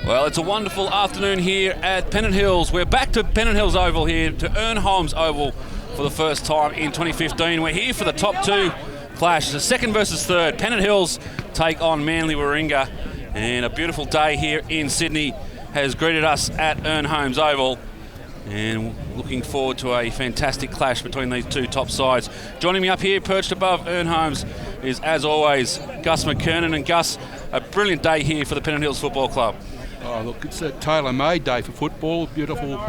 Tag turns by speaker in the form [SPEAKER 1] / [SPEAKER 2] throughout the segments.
[SPEAKER 1] Well, it's a wonderful afternoon here at Pennant Hills. We're back to Pennant Hills Oval here, to Ern Holmes Oval for the first time in 2015. We're here for the top two clash, the second versus third. Pennant Hills take on Manly Warringah, and a beautiful day here in Sydney has greeted us at Ern Holmes Oval, and looking forward to a fantastic clash between these two top sides. Joining me up here, perched above Ern Holmes, is, as always, Gus McKernan. And Gus, a brilliant day here for the Pennant Hills Football Club.
[SPEAKER 2] Oh, look, it's a tailor-made day for football. Beautiful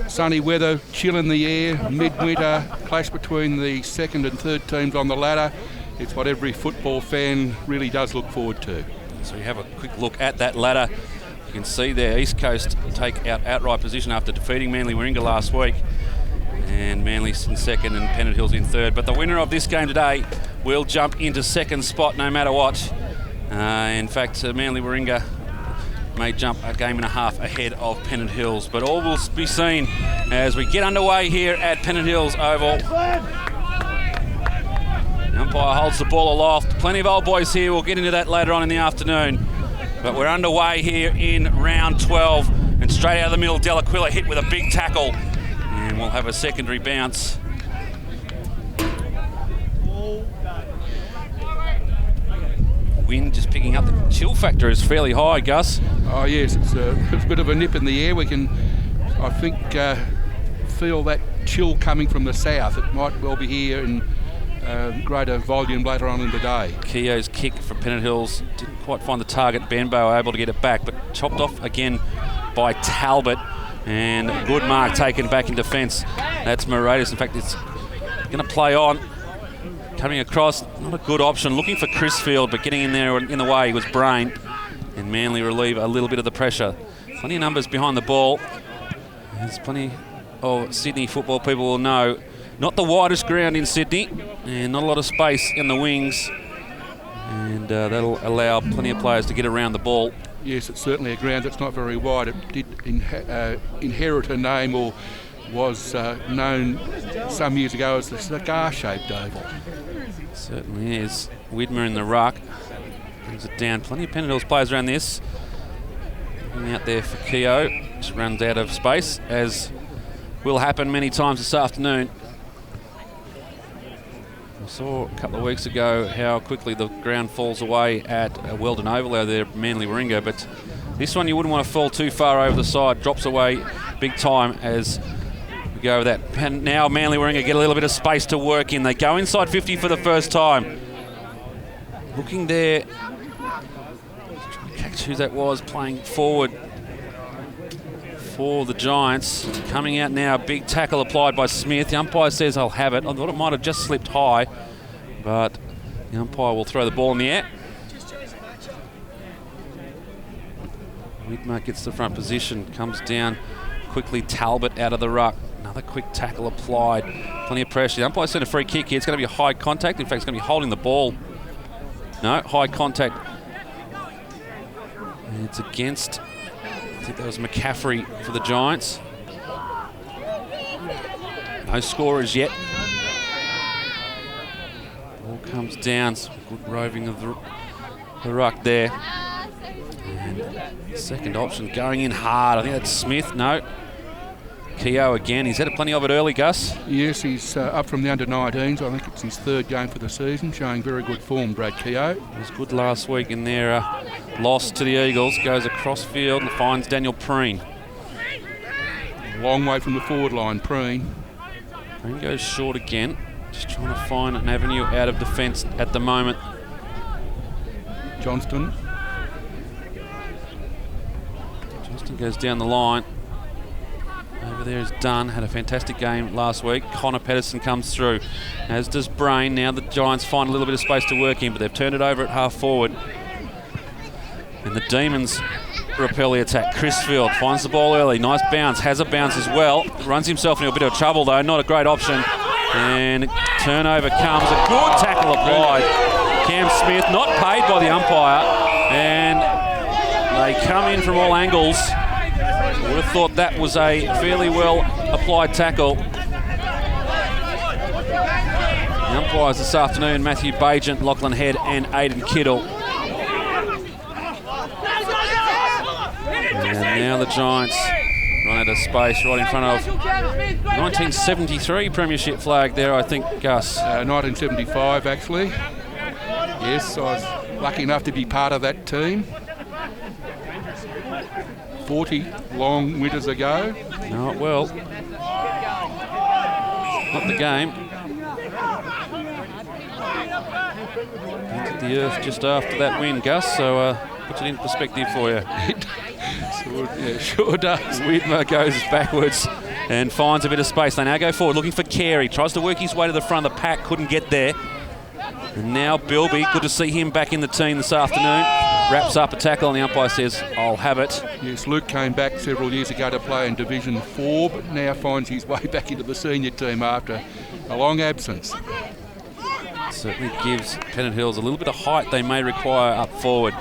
[SPEAKER 2] sunny weather, chill in the air, midwinter, clash between the second and third teams on the ladder. It's what every football fan really does look forward to.
[SPEAKER 1] So you have a quick look at that ladder. You can see there, East Coast take out outright position after defeating Manly Warringah last week. And Manly's in second and Pennant Hills in third. But the winner of this game today will jump into second spot no matter what. In fact, Manly Warringah may jump a game and a half ahead of Pennant Hills. But all will be seen as we get underway here at Pennant Hills Oval. The umpire holds the ball aloft. Plenty of old boys here. We'll get into that later on in the afternoon. But we're underway here in round 12. And straight out of the middle, Delaquila hit with a big tackle. And we'll have a secondary bounce. Wind just picking up. The chill factor is fairly high, Gus.
[SPEAKER 2] Oh yes, it's a bit of a nip in the air. We can, I think, feel that chill coming from the south. It might well be here in greater volume later on in the day.
[SPEAKER 1] Keogh's kick from Pennant Hills didn't quite find the target. Benbow able to get it back, but chopped off again by Talbot. And a good mark taken back in defence. That's Moratis. In fact, it's going to play on. Coming across, not a good option. Looking for Crisfield, but getting in there in the way was Brain. And Manly relieve a little bit of the pressure. Plenty of numbers behind the ball. There's plenty of Sydney football people will know. Not the widest ground in Sydney, and not a lot of space in the wings. And that'll allow plenty of players to get around the ball.
[SPEAKER 2] Yes, it's certainly a ground that's not very wide. It did inherit a name, or was known some years ago as the cigar-shaped oval.
[SPEAKER 1] Certainly is. Widmer in the ruck. Brings it down. Plenty of Pennant Hills players around this. Looking out there for Keogh. Just runs out of space, as will happen many times this afternoon. We saw a couple of weeks ago how quickly the ground falls away at Weldon Oval over there, Manly Warringah, but this one you wouldn't want to fall too far over the side. Drops away big time as we go over that. And now Manly Warringah get a little bit of space to work in. They go inside 50 for the first time. Looking there, trying to catch who that was playing forward for the Giants. Coming out now, big tackle applied by Smith. The umpire says I'll have it. I thought it might have just slipped high, but the umpire will throw the ball in the air. Widmer gets the front position, comes down quickly. Talbot out of the ruck. Another quick tackle applied. Plenty of pressure. The umpire sent a free kick here. It's going to be a high contact. In fact, it's going to be holding the ball. No, high contact. And it's against, I think that was McCaffrey for the Giants. No scorers yet. Ball comes down. Some good roving of the ruck there. And second option going in hard. I think that's Smith. No. Keogh again. He's had plenty of it early, Gus.
[SPEAKER 2] Yes, he's up from the under-19s. I think it's his third game for the season, showing very good form, Brad Keogh.
[SPEAKER 1] He was good last week in their loss to the Eagles. Goes across field and finds Daniel Preen.
[SPEAKER 2] Long way from the forward line, Preen.
[SPEAKER 1] Preen goes short again. Just trying to find an avenue out of defence at the moment.
[SPEAKER 2] Johnston
[SPEAKER 1] goes down the line. Over there is Dunn, had a fantastic game last week. Connor Pedersen comes through, as does Brain. Now the Giants find a little bit of space to work in, but they've turned it over at half forward. And the Demons repel the attack. Crisfield finds the ball early. Nice bounce, has a bounce as well. Runs himself into a bit of trouble though, not a great option. And turnover comes, a good tackle applied. Cam Smith not paid by the umpire, and they come in from all angles. I would have thought that was a fairly well applied tackle. The umpires this afternoon, Matthew Bagent, Lachlan Head and Aidan Kittle. And now the Giants run out of space right in front of 1973 Premiership flag there, I think, Gus.
[SPEAKER 2] 1975, actually. Yes, I was lucky enough to be part of that team. 40 long winters ago.
[SPEAKER 1] No, well, not the game. Entered the earth just after that win, Gus, so puts it in perspective for you.
[SPEAKER 2] Sure does.
[SPEAKER 1] Widmer goes backwards and finds a bit of space. They now go forward, looking for Carey. Tries to work his way to the front. The pack couldn't get there. And now Bilby, good to see him back in the team this afternoon. Wraps up a tackle and the umpire says, I'll have it.
[SPEAKER 2] Yes, Luke came back several years ago to play in Division 4, but now finds his way back into the senior team after a long absence.
[SPEAKER 1] Certainly gives Pennant Hills a little bit of height they may require up forward.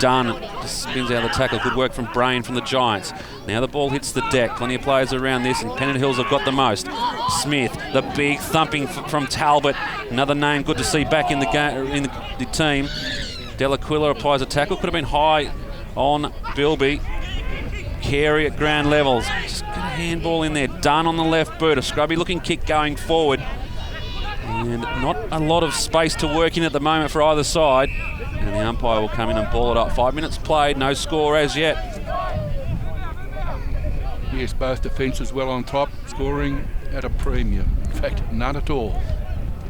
[SPEAKER 1] Dunn just spins out the tackle. Good work from Brain from the Giants. Now the ball hits the deck. Plenty of players around this, and Pennant Hills have got the most. Smith, the big thumping from Talbot. Another name good to see back in the game, in the team. Delaquila applies a tackle. Could have been high on Bilby. Carey at ground levels. Just get a handball in there. Dunn on the left boot. A scrubby looking kick going forward. And not a lot of space to work in at the moment for either side. And the umpire will come in and ball it up. 5 minutes played, no score as yet.
[SPEAKER 2] Yes, both defences well on top, scoring at a premium. In fact, none at all.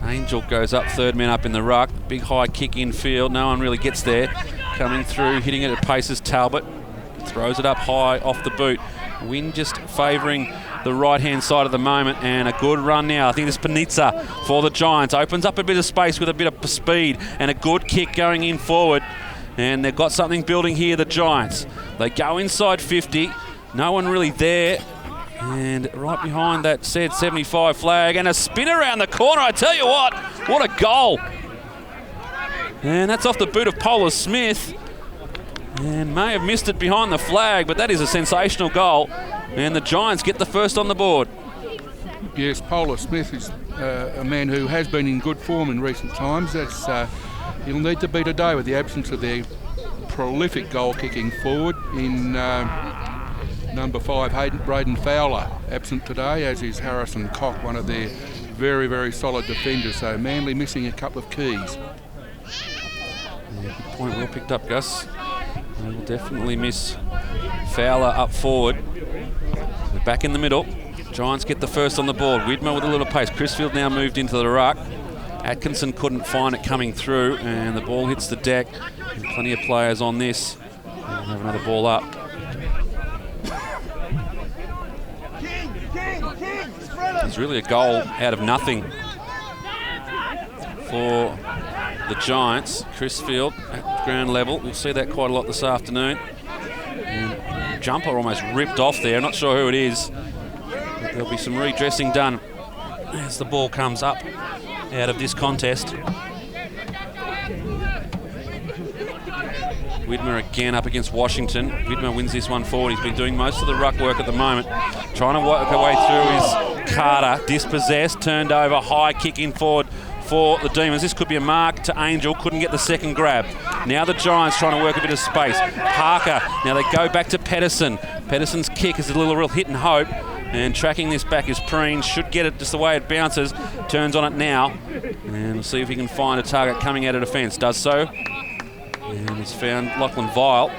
[SPEAKER 1] Angel goes up, third man up in the ruck. Big high kick in field. No one really gets there. Coming through, hitting it at pace is Talbot. Throws it up high off the boot. Wind just favouring the right-hand side at the moment, and a good run now. I think this Panizza for the Giants opens up a bit of space with a bit of speed and a good kick going in forward. And they've got something building here, the Giants. They go inside 50. No one really there. And right behind that said 75 flag, and a spin around the corner. I tell you what a goal. And that's off the boot of Polar Smith. And may have missed it behind the flag, but that is a sensational goal. And the Giants get the first on the board.
[SPEAKER 2] Yes, Polar Smith is a man who has been in good form in recent times. He'll need to be today with the absence of their prolific goal kicking forward in number 5, Braden Fowler, absent today, as is Harrison Cock, one of their very, very solid defenders. So Manly missing a couple of keys.
[SPEAKER 1] Yeah, good point, well picked up, Gus. They will definitely miss Fowler up forward. We're back in the middle. Giants get the first on the board. Widmer with a little pace. Crisfield now moved into the ruck. Atkinson couldn't find it coming through, and the ball hits the deck. And plenty of players on this. We'll have another ball up. It's really a goal out of nothing for the Giants. Crisfield at ground level. We'll see that quite a lot this afternoon. And jumper almost ripped off there. Not sure who it is. But there'll be some redressing done as the ball comes up out of this contest. Widmer again up against Washington. Widmer wins this one forward. He's been doing most of the ruck work at the moment. Trying to work her way through his Carter. Dispossessed, turned over, high kick in forward for the Demons. This could be a mark to Angel. Couldn't get the second grab. Now the Giants trying to work a bit of space. Parker. Now they go back to Pedersen. Pedersen's kick is a little real hit and hope. And tracking this back is Preen. Should get it just the way it bounces. Turns on it now. And we'll see if he can find a target coming out of defence. Does so. And he's found Lachlan Vile.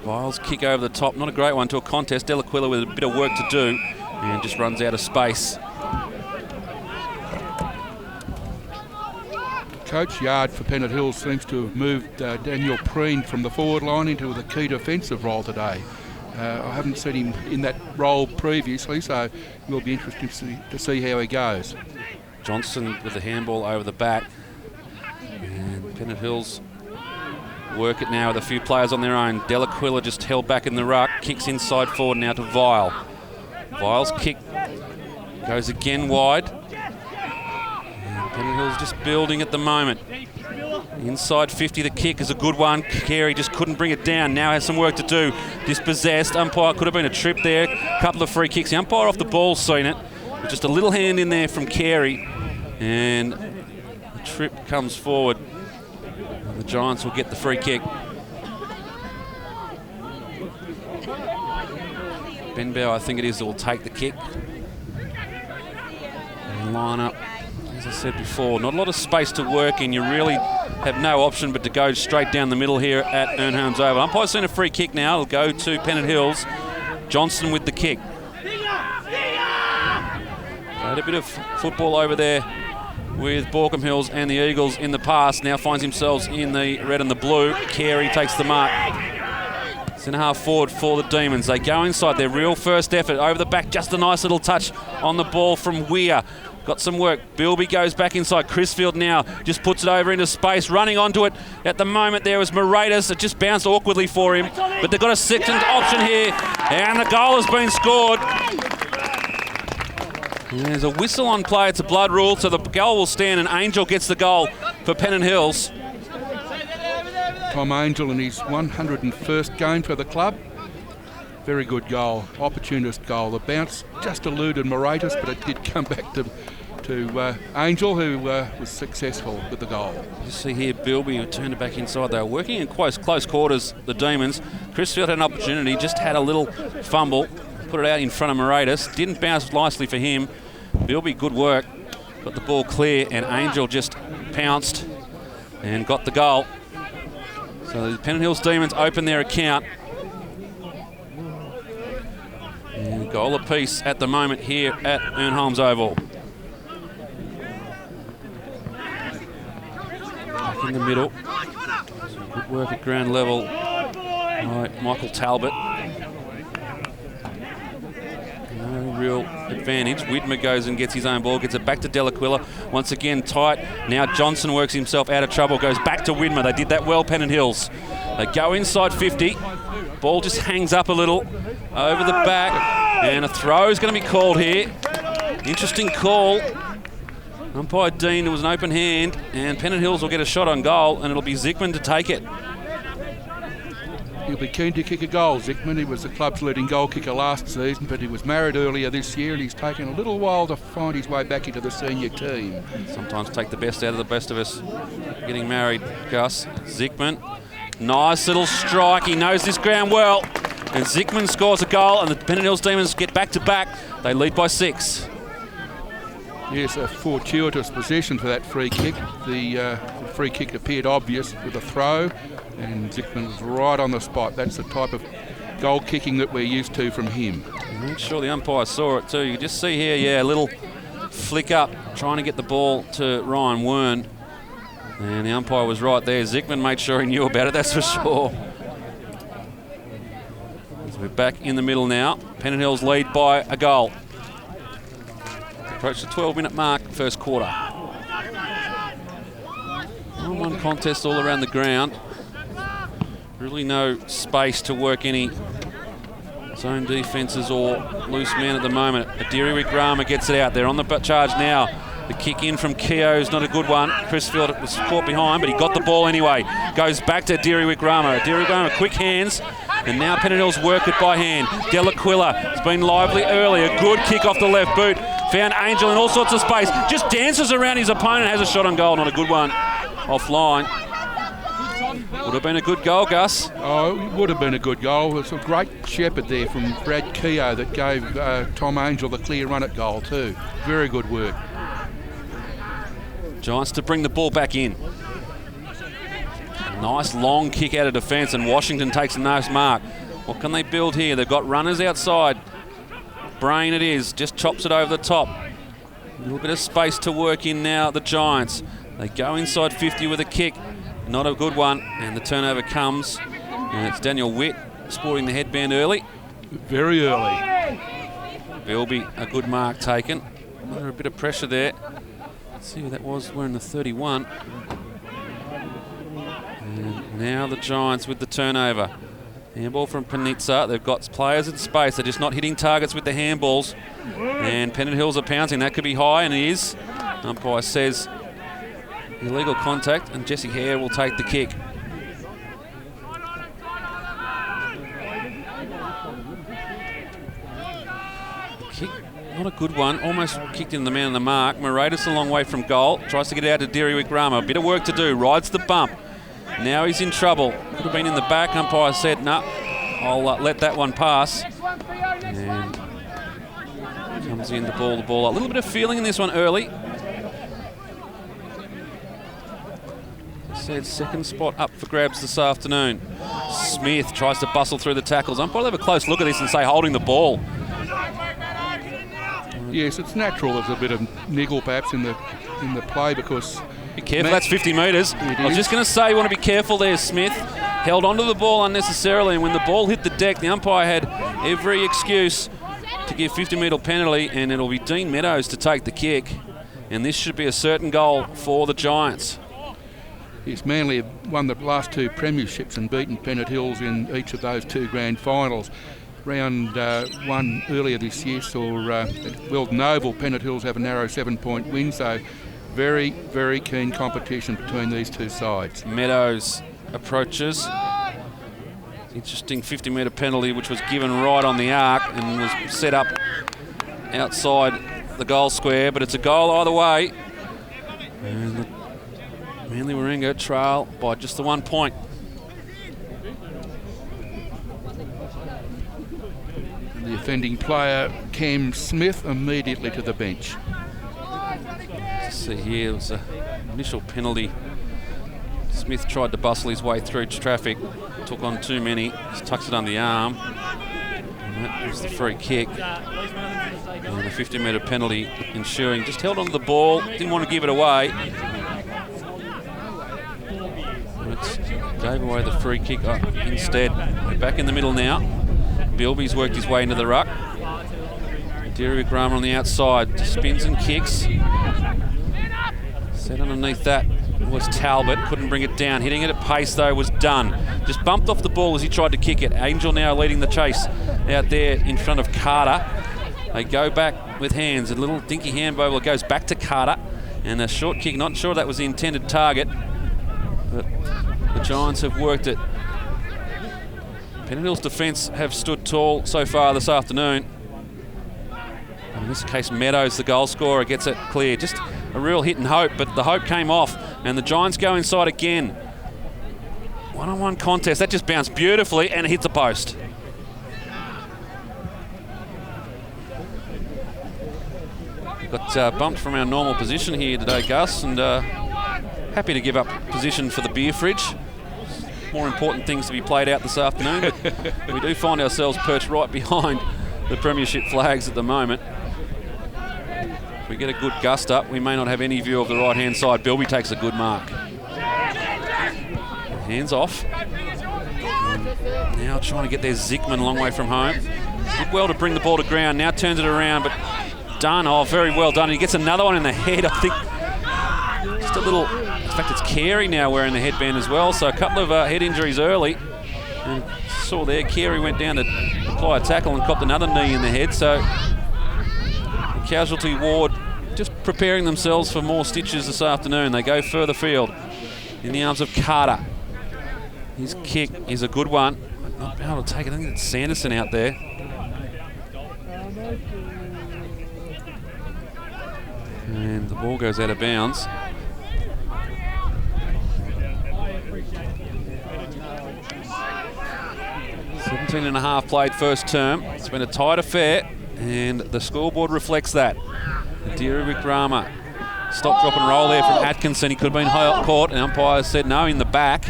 [SPEAKER 1] Vile's kick over the top. Not a great one to a contest. Delaquila with a bit of work to do. And just runs out of space.
[SPEAKER 2] Coach Yard for Pennant Hills seems to have moved Daniel Preen from the forward line into the key defensive role today. I haven't seen him in that role previously, so it will be interesting to see how he goes.
[SPEAKER 1] Johnson with the handball over the back. And Pennant Hills work it now with a few players on their own. Delaquila just held back in the ruck. Kicks inside forward now to Vile. Vile's kick goes again wide. And Pennant Hills just building at the moment. Inside 50, the kick is a good one. Carey just couldn't bring it down. Now has some work to do. Dispossessed. Umpire could have been a trip there. A couple of free kicks. The umpire off the ball seen it. Just a little hand in there from Carey. And the trip comes forward. And the Giants will get the free kick. Benbow, I think it is, will take the kick. And line up, as I said before, not a lot of space to work in. You really have no option but to go straight down the middle here at Ern Holmes Oval. Umpire's seen a free kick now. It'll go to Pennant Hills. Johnson with the kick. Played a bit of football over there with Borkham Hills and the Eagles in the past. Now finds themselves in the red and the blue. Carey takes the mark. Centre half forward for the Demons. They go inside their real first effort. Over the back, just a nice little touch on the ball from Weir. Got some work. Bilby goes back inside. Crisfield now just puts it over into space. Running onto it at the moment there was Moratis. It just bounced awkwardly for him. But they've got a second option here. And the goal has been scored. And there's a whistle on play. It's a blood rule. So the goal will stand and Angel gets the goal for Pennant Hills.
[SPEAKER 2] Tom Angel in his 101st game for the club. Very good goal, opportunist goal. The bounce just eluded Moratis, but it did come back to Angel, who was successful with the goal.
[SPEAKER 1] You see here Bilby who turned it back inside. They were working in close quarters, the Demons. Crisfield had an opportunity, just had a little fumble, put it out in front of Moratis. Didn't bounce nicely for him. Bilby, good work. Got the ball clear, and Angel just pounced and got the goal. So the Pennant Hills Demons open their account. And goal apiece at the moment here at Ern Holmes Oval. Back in the middle. Some good work at ground level by Michael Talbot. No real advantage. Widmer goes and gets his own ball, gets it back to Delaquila. Once again tight. Now Johnson works himself out of trouble, goes back to Widmer. They did that well, Pennant Hills. They go inside 50. Ball just hangs up a little over the back, and a throw is going to be called here. Interesting call. Umpire Dean, it was an open hand, and Pennant Hills will get a shot on goal, and it'll be Zickman to take it.
[SPEAKER 2] He'll be keen to kick a goal, Zickman. He was the club's leading goal kicker last season, but he was married earlier this year, and he's taken a little while to find his way back into the senior team.
[SPEAKER 1] Sometimes take the best out of the best of us. Getting married, Gus. Zickman. Nice little strike. He knows this ground well. And Zickman scores a goal, and the Pennant Hills Demons get back to back. They lead by 6.
[SPEAKER 2] Yes, a fortuitous possession for that free kick. The free kick appeared obvious with a throw, and Zickman was right on the spot. That's the type of goal kicking that we're used to from him.
[SPEAKER 1] Make sure the umpire saw it too. You can just see here, yeah, a little flick up, trying to get the ball to Ryan Wern. And the umpire was right there. Zickman made sure he knew about it, that's for sure. So we're back in the middle now. Pennant Hills lead by a goal. Approach the 12-minute mark, first quarter. 1-1 contest all around the ground. Really no space to work any zone defences or loose men at the moment. Adiri Wigrama gets it out. They're on the charge now. The kick in from Keogh is not a good one. Crisfield was caught behind, but he got the ball anyway. Goes back to Adiri Wigrama. Adiri Wigrama, quick hands. And now Pennant Hills work it by hand. Delaquila has been lively early. A good kick off the left boot. Found Angel in all sorts of space. Just dances around his opponent. Has a shot on goal. Not a good one. Offline. Would have been a good goal, Gus.
[SPEAKER 2] Oh, it would have been a good goal. It's a great shepherd there from Brad Keogh that gave Tom Angel the clear run at goal too. Very good work.
[SPEAKER 1] Giants to bring the ball back in. Nice long kick out of defence, and Washington takes a nice mark. What can they build here? They've got runners outside. Brain it is, just chops it over the top. A little bit of space to work in now, the Giants. They go inside 50 with a kick. Not a good one, and the turnover comes. And it's Daniel Witt sporting the headband early.
[SPEAKER 2] Very early.
[SPEAKER 1] Bilby, a good mark taken. Under a bit of pressure there. Let's see who that was wearing the 31. And now the Giants with the turnover. Handball from Panizza. They've got players in space. They're just not hitting targets with the handballs. And Pennant Hills are pouncing. That could be high, and it is. Umpire says illegal contact, and Jesse Hare will take the kick. Kick, not a good one. Almost kicked in the man on the mark. Moratis a long way from goal. Tries to get it out to Diri Wigrama. A bit of work to do. Rides the bump. Now he's in trouble. Could have been in the back. Umpire said, no. I'll let that one pass. And comes in the ball. A little bit of feeling in this one early. Said second spot up for grabs this afternoon. Smith tries to bustle through the tackles. Umpire will have a close look at this and say holding the ball.
[SPEAKER 2] Yes, it's natural. There's a bit of niggle perhaps in the play because...
[SPEAKER 1] Be careful, that's 50 metres. I was just going to say you want to be careful there, Smith. Held onto the ball unnecessarily, and when the ball hit the deck, the umpire had every excuse to give 50-metre penalty, and it'll be Dean Meadows to take the kick. And this should be a certain goal for the Giants.
[SPEAKER 2] Yes, Manly have won the last 2 premierships and beaten Pennant Hills in each of those 2 grand finals. Round 1 earlier this year saw at Weldon Oval, Pennant Hills have a narrow 7-point win, so very, very keen competition between these 2 sides.
[SPEAKER 1] Meadows approaches. Interesting 50-metre penalty which was given right on the arc and was set up outside the goal square, but it's a goal either way. And the Manly Warringah trail by just the 1 point.
[SPEAKER 2] The offending player, Cam Smith, immediately to the bench.
[SPEAKER 1] See here, it was an initial penalty. Smith tried to bustle his way through traffic, took on too many, just tucks it under the arm. And that was the free kick. And the 50-metre penalty ensuing. Just held onto the ball, didn't want to give it away. Gave away the free kick instead. We're back in the middle now. Bilby's worked his way into the ruck. Derek Rama on the outside, spins and kicks. Set underneath that was Talbot, couldn't bring it down. Hitting it at pace though was Dunn. Just bumped off the ball as he tried to kick it. Angel now leading the chase out there in front of Carter. They go back with hands. A little dinky hand bowler goes back to Carter. And a short kick, not sure that was the intended target. But the Giants have worked it. Pennant Hills defence have stood tall so far this afternoon. And in this case, Meadows, the goal scorer, gets it clear. Just a real hit and hope, but the hope came off, and the Giants go inside again. One-on-one contest. That just bounced beautifully, and it hits a post. Got bumped from our normal position here today, Gus, and happy to give up position for the beer fridge. More important things to be played out this afternoon, but we do find ourselves perched right behind the premiership flags at the moment. If we get a good gust up, we may not have any view of the right-hand side. Bilby takes a good mark. Hands off. Now trying to get their Zickman a long way from home. Did well to bring the ball to ground, now turns it around, but done. Oh, very well done. He gets another one in the head, I think. Just a little... In fact, it's Carey now wearing the headband as well, so a couple of head injuries early. And saw there, Carey went down to apply a tackle and copped another knee in the head, so the casualty ward just preparing themselves for more stitches this afternoon. They go further field in the arms of Carter. His kick is a good one, but not able to take it. I think it's Sanderson out there. And the ball goes out of bounds. 17.5 played first term. It's been a tight affair, and the scoreboard reflects that. Adira Wickrama. Stop, drop and roll there from Atkinson. He could have been caught, and umpire said no in the back.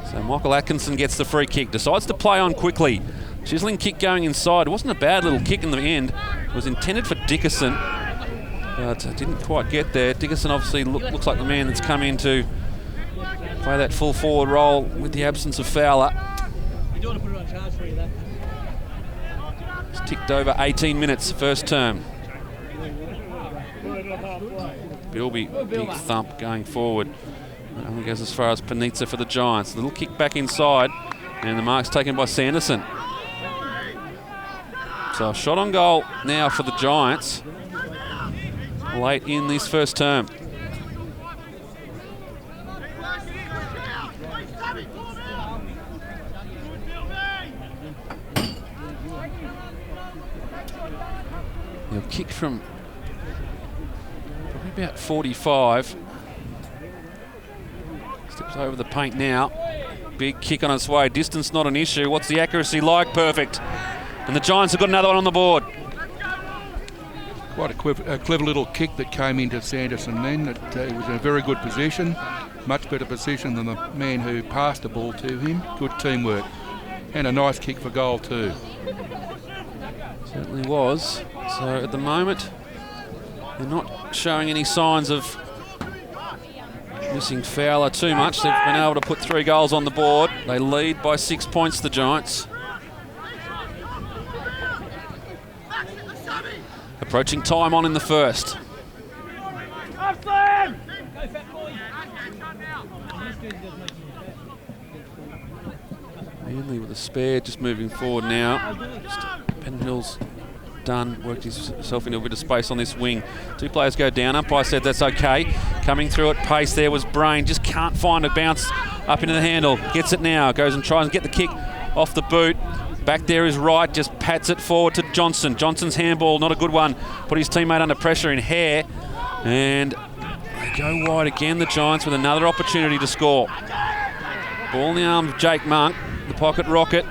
[SPEAKER 1] So Michael Atkinson gets the free kick. Decides to play on quickly. Chiseling kick going inside. It wasn't a bad little kick in the end. It was intended for Dickerson, but didn't quite get there. Dickerson obviously looks like the man that's come in to play that full forward role with the absence of Fowler. It's ticked over 18 minutes first term. Bilby, big thump going forward. It only goes as far as Panizza for the Giants. A little kick back inside, and the mark's taken by Sanderson. So a shot on goal now for the Giants late in this first term. He'll kick from probably about 45. Steps over the paint now. Big kick on its way. Distance not an issue. What's the accuracy like? Perfect. And the Giants have got another one on the board.
[SPEAKER 2] Quite a clever little kick that came into Sanderson then. It was in a very good position. Much better position than the man who passed the ball to him. Good teamwork. And a nice kick for goal too.
[SPEAKER 1] Certainly was. So at the moment, they're not showing any signs of missing Fowler too much. They've been able to put 3 goals on the board. They lead by 6 points, the Giants. Approaching time on in the first. Manly with a spare, just moving forward now. Pennant Hills done, worked himself into a bit of space on this wing. 2 players go down. Umpire said that's okay. Coming through at pace there was Brain. Just can't find a bounce up into the handle. Gets it now. Goes and tries and get the kick off the boot. Back there is Wright. Just pats it forward to Johnson. Johnson's handball, not a good one. Put his teammate under pressure in Hare. And they go wide again, the Giants, with another opportunity to score. Ball in the arms of Jake Monk. The pocket rocket.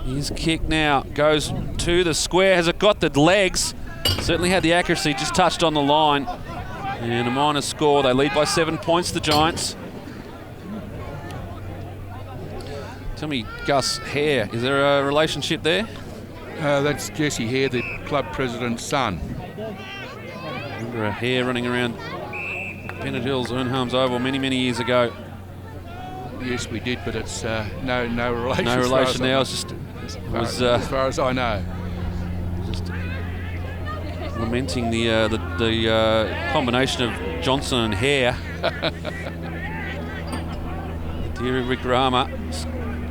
[SPEAKER 1] His kick now goes to the square. Has it got the legs? Certainly had the accuracy, just touched on the line. And a minor score. They lead by 7 points, the Giants. Tell me, Gus, Hare, is there a relationship there?
[SPEAKER 2] That's Jesse Hare, the club president's son.
[SPEAKER 1] Remember a Hare running around Pennant Hills, Ern Holmes Oval many, many years ago.
[SPEAKER 2] Yes, we did, but it's no relation.
[SPEAKER 1] No relation now. It's just
[SPEAKER 2] as far as I know.
[SPEAKER 1] Just lamenting the combination of Johnson and Hare. Deary Rick Rama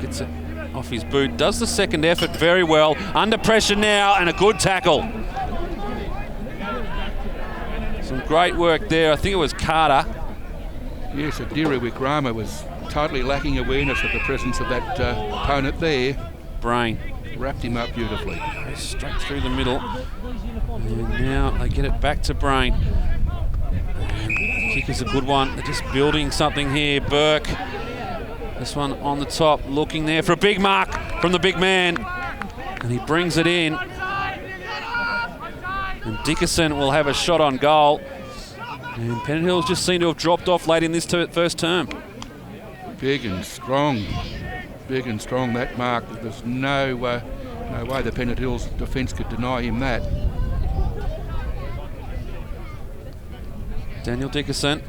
[SPEAKER 1] gets it off his boot. Does the second effort very well. Under pressure now, and a good tackle. Some great work there. I think it was Carter.
[SPEAKER 2] Yes, Deary Rick Rama was totally lacking awareness of the presence of that opponent there.
[SPEAKER 1] Brain
[SPEAKER 2] wrapped him up beautifully.
[SPEAKER 1] Goes straight through the middle. And now they get it back to Brain. And the kick is a good one. They're just building something here. Burke. This one on the top, looking there for a big mark from the big man. And he brings it in. And Dickerson will have a shot on goal. And Pennant Hills just seem to have dropped off late in this first term.
[SPEAKER 2] Big and strong, that mark. There's no way the Pennant Hills defence could deny him that.
[SPEAKER 1] Daniel Dickerson.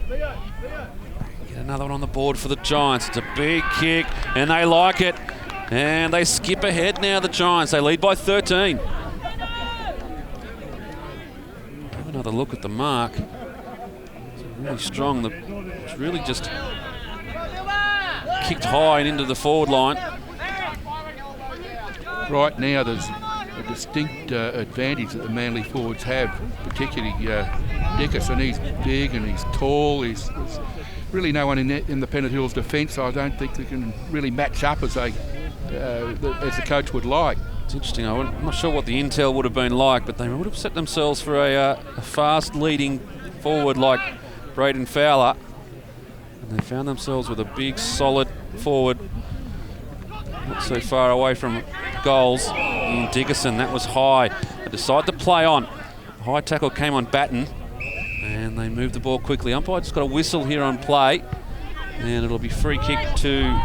[SPEAKER 1] Get another one on the board for the Giants. It's a big kick, and they like it. And they skip ahead now, the Giants. They lead by 13. Have another look at the mark. Really strong. It's really just kicked high and into the forward line.
[SPEAKER 2] Right now, there's a distinct advantage that the Manly forwards have, particularly Dickerson. He's big and he's tall. There's really no one in the Pennant Hills defence. I don't think they can really match up as the coach would like.
[SPEAKER 1] It's interesting. I'm not sure what the intel would have been like, but they would have set themselves for a fast leading forward like Braden Fowler, and they found themselves with a big solid forward not so far away from goals in Dickerson. That was high. They decided to play on. A high tackle came on Batten and they moved the ball quickly. Umpire just got a whistle here on play, and it'll be free kick to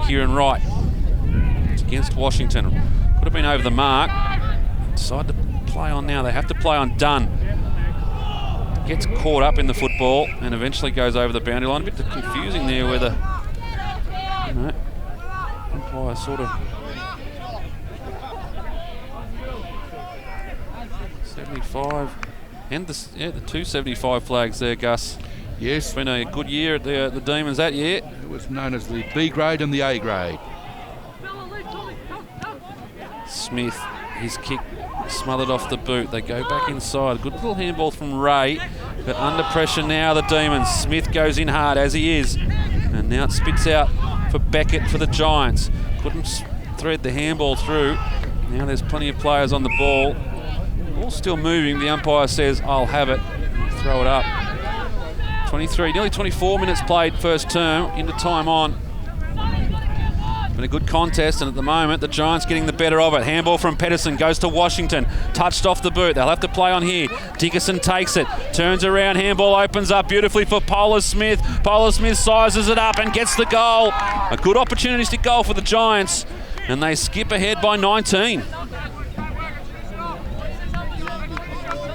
[SPEAKER 1] Kieran Wright. It's against Washington. Could have been over the mark. Decided to play on now. They have to play on Dunn. Gets caught up in the football and eventually goes over the boundary line. A bit confusing there where the umpire sort of 75 and the 275 flags there, Gus.
[SPEAKER 2] Yes.
[SPEAKER 1] It's been a good year at the Demons that year.
[SPEAKER 2] It was known as the B grade and the A grade.
[SPEAKER 1] Smith, his kick smothered off the boot. They go back inside. Good little handball from Ray, but under pressure now the Demons. Smith goes in hard as he is, and now it spits out for Beckett for the Giants. Couldn't thread the handball through. Now there's plenty of players on the ball. Ball still moving. The umpire says, I'll have it. Throw it up. 23, nearly 24 minutes played first term, into time on. Been a good contest, and at the moment the Giants getting the better of it. Handball from Pedersen goes to Washington, touched off the boot. They'll have to play on here. Dickerson takes it, turns around, handball opens up beautifully for Polar Smith. Polar Smith sizes it up and gets the goal. A good opportunistic goal for the Giants, and they skip ahead by 19.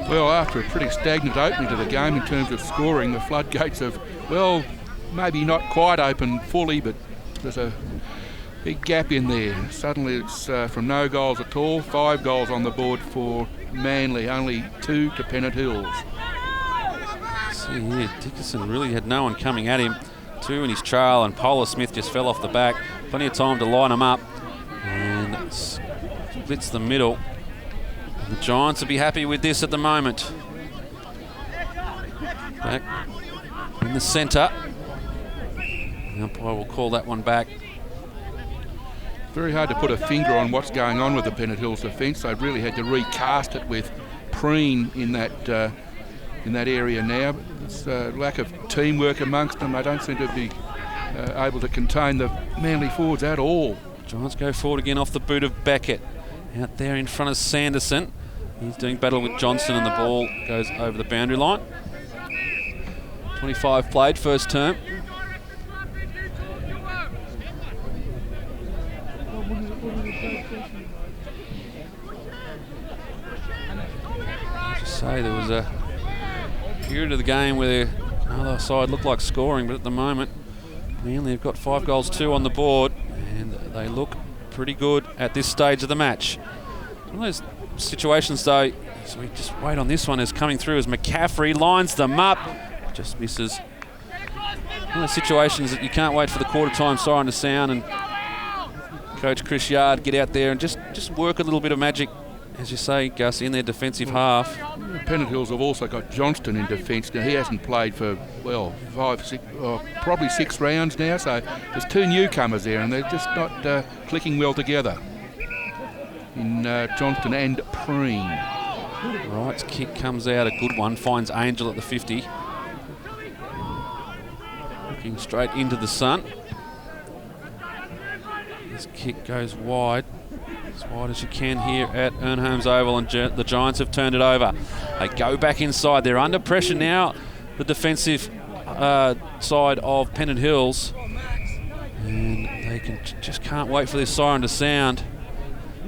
[SPEAKER 2] Well, after a pretty stagnant opening to the game in terms of scoring, the floodgates have, well, maybe not quite open fully, but there's a big gap in there. Suddenly it's from no goals at all, 5 goals on the board for Manly, only 2 to Pennant Hills.
[SPEAKER 1] See here, Dickerson really had no one coming at him. 2 in his trail, and Polar Smith just fell off the back. Plenty of time to line him up, and splits the middle. And the Giants will be happy with this at the moment. Back in the centre. The umpire will call that one back.
[SPEAKER 2] Very hard to put a finger on what's going on with the Pennant Hills defence. They've really had to recast it with Preen in that area now. There's a lack of teamwork amongst them. They don't seem to be able to contain the Manly forwards at all.
[SPEAKER 1] Giants go forward again off the boot of Beckett. Out there in front of Sanderson. He's doing battle with Johnson, and the ball goes over the boundary line. 25 played first term. Say there was a period of the game where the other side looked like scoring, but at the moment Manly have got 5 goals, 2 on the board, and they look pretty good at this stage of the match. One of those situations though, so we just wait on this one, is coming through as McCaffrey lines them up, just misses. One of those situations that you can't wait for the quarter time siren to sound and Coach Chris Yard get out there and just work a little bit of magic, as you say, Gus, in their defensive half.
[SPEAKER 2] Pennant Hills have also got Johnston in defence. Now, he hasn't played for, well, 5, 6, probably 6 rounds now, so there's 2 newcomers there, and they're just not clicking well together in Johnston and Preen.
[SPEAKER 1] Wright's kick comes out, a good one, finds Angel at the 50. Looking straight into the sun. This kick goes wide. As wide as you can here at Ern Holmes Oval, and the Giants have turned it over. They go back inside. They're under pressure now, the defensive side of Pennant Hills, and they just can't wait for this siren to sound.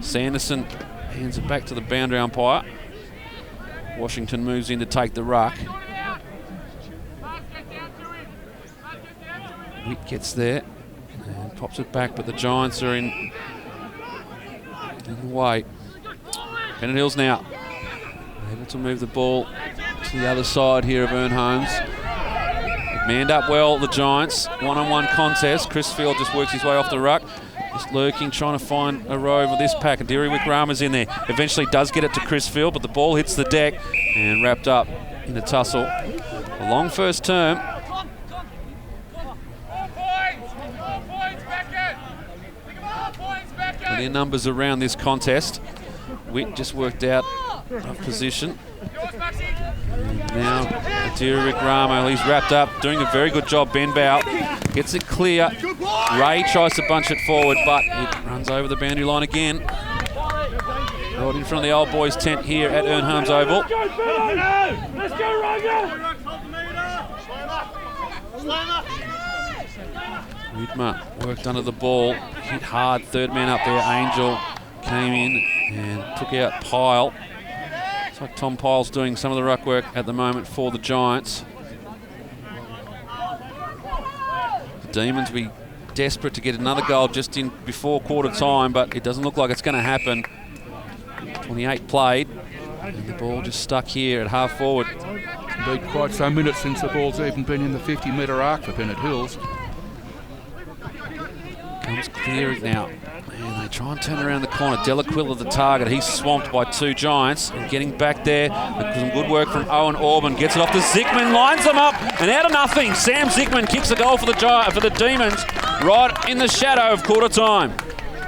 [SPEAKER 1] Sanderson hands it back to the boundary umpire. Washington moves in to take the ruck. Witt gets there and pops it back, but the Giants are in the way. Pennant Hills now able to move the ball to the other side here of Ern Holmes. They've manned up well, the Giants. One-on-one contest. Chris Field just works his way off the ruck. Just lurking, trying to find a row with this pack. Adiri Wickrama's in there. Eventually does get it to Chris Field, but the ball hits the deck and wrapped up in a tussle. A long first term. Plenty of numbers around this contest. Witt just worked out of position. And now Adiri Wickrama, he's wrapped up, doing a very good job. Ben Bow gets it clear. Ray tries to bunch it forward, but it runs over the boundary line again. Right in front of the old boys' tent here at Ern Holmes Oval.
[SPEAKER 3] Let's go, Roger!
[SPEAKER 1] Widmer worked under the ball, hit hard, 3rd man up there. Angel came in and took out Pyle. Looks like Tom Pyle's doing some of the ruck work at the moment for the Giants. The Demons will be desperate to get another goal just in before quarter time, but it doesn't look like it's going to happen. 28 played, and the ball just stuck here at half forward.
[SPEAKER 2] It's been quite some minutes since the ball's even been in the 50-metre arc for Pennant Hills.
[SPEAKER 1] Comes clear now, and they try and turn around the corner. Delaquilla the target. He's swamped by 2 Giants, and getting back there. Some good work from Owen Orban. Gets it off to Zickman, lines them up, and out of nothing, Sam Zickman kicks a goal for the Demons right in the shadow of quarter time.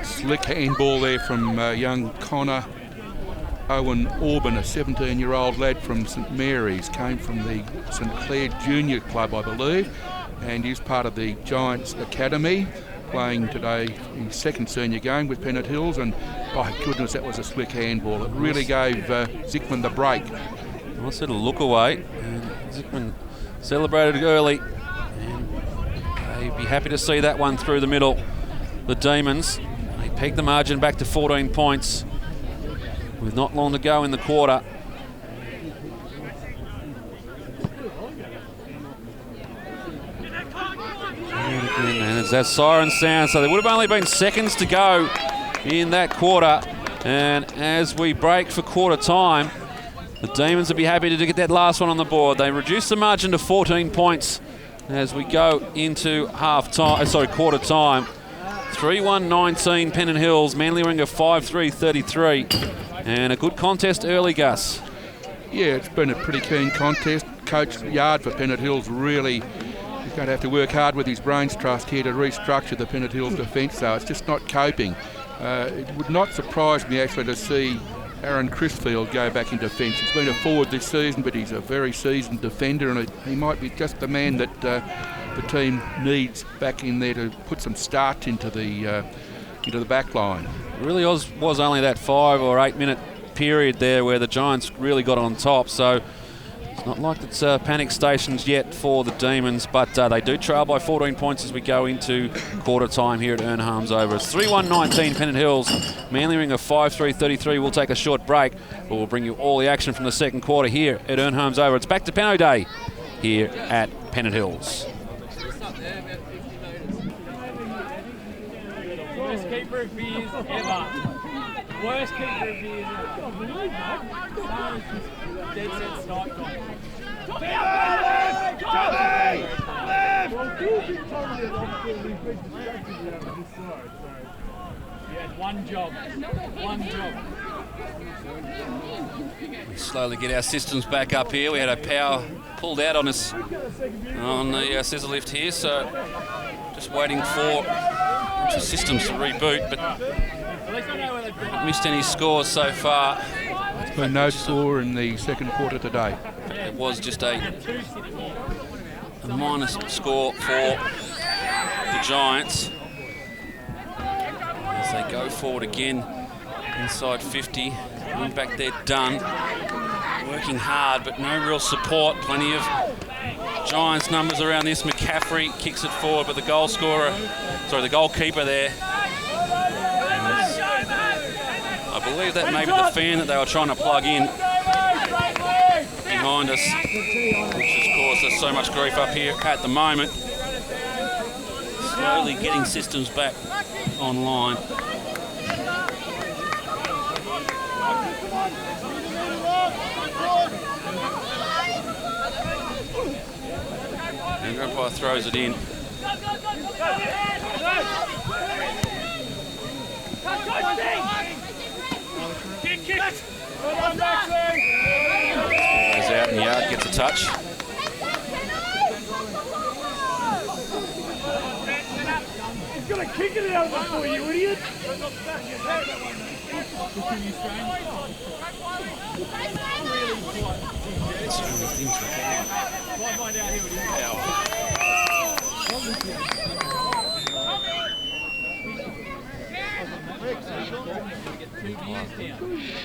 [SPEAKER 2] Slick handball there from young Connor Owen Orban, a 17-year-old lad from St Mary's, came from the St Clair Junior Club, I believe, and is part of the Giants Academy, playing today his second senior game with Pennant Hills, and by goodness, that was a slick handball. It really gave Zickman the break.
[SPEAKER 1] Nice little look away, and Zickman celebrated early, and they'd be happy to see that one through the middle. The Demons, they pegged the margin back to 14 points with not long to go in the quarter. And as that siren sounds, so there would have only been seconds to go in that quarter, and as we break for quarter time, the Demons will be happy to get that last one on the board. They reduce the margin to 14 points as we go into quarter time. 3-1-19 Pennant Hills, Manly Warringah 5-3-33, and a good contest early, Gus.
[SPEAKER 2] Yeah, it's been a pretty keen contest. Coach Yard for Pennant Hills really is going to have to work hard with his brains trust here to restructure the Pennant Hills defence, so it's just not coping. It would not surprise me actually to see Aaron Crisfield go back in defence. He's been a forward this season, but he's a very seasoned defender, and he might be just the man that the team needs back in there to put some starch into the back line.
[SPEAKER 1] It really was only that 5 or 8 minute period there where the Giants really got on top, so it's not like it's panic stations yet for the Demons, but they do trail by 14 points as we go into quarter time here at Ern Holmes Oval. It's 3-1-19 Pennant Hills, Manly Warringah 5-3-33. We'll take a short break, but we'll bring you all the action from the second quarter here at Ern Holmes Oval. It's back to Penno Day here at Pennant Hills.
[SPEAKER 3] Worst keeper of beers ever. Worst keeper of beers ever. Dead set snipe. One job.
[SPEAKER 1] We slowly get our systems back up here. We had our power pulled out on us on the scissor lift here, so just waiting for the systems to reboot, but haven't missed any scores so far.
[SPEAKER 2] There's been no score in the second quarter today.
[SPEAKER 1] It was just a minus score for the Giants as they go forward again inside 50. In back there, Dunn working hard, but no real support. Plenty of Giants numbers around this. McCaffrey kicks it forward, but the goalkeeper there, I believe that may be the fan that they were trying to plug in behind us, which has caused us so much grief up here at the moment. Slowly getting systems back online. And umpire throws it in. Goes out in the yard, gets a touch.
[SPEAKER 3] He's got to kick it out before you idiot.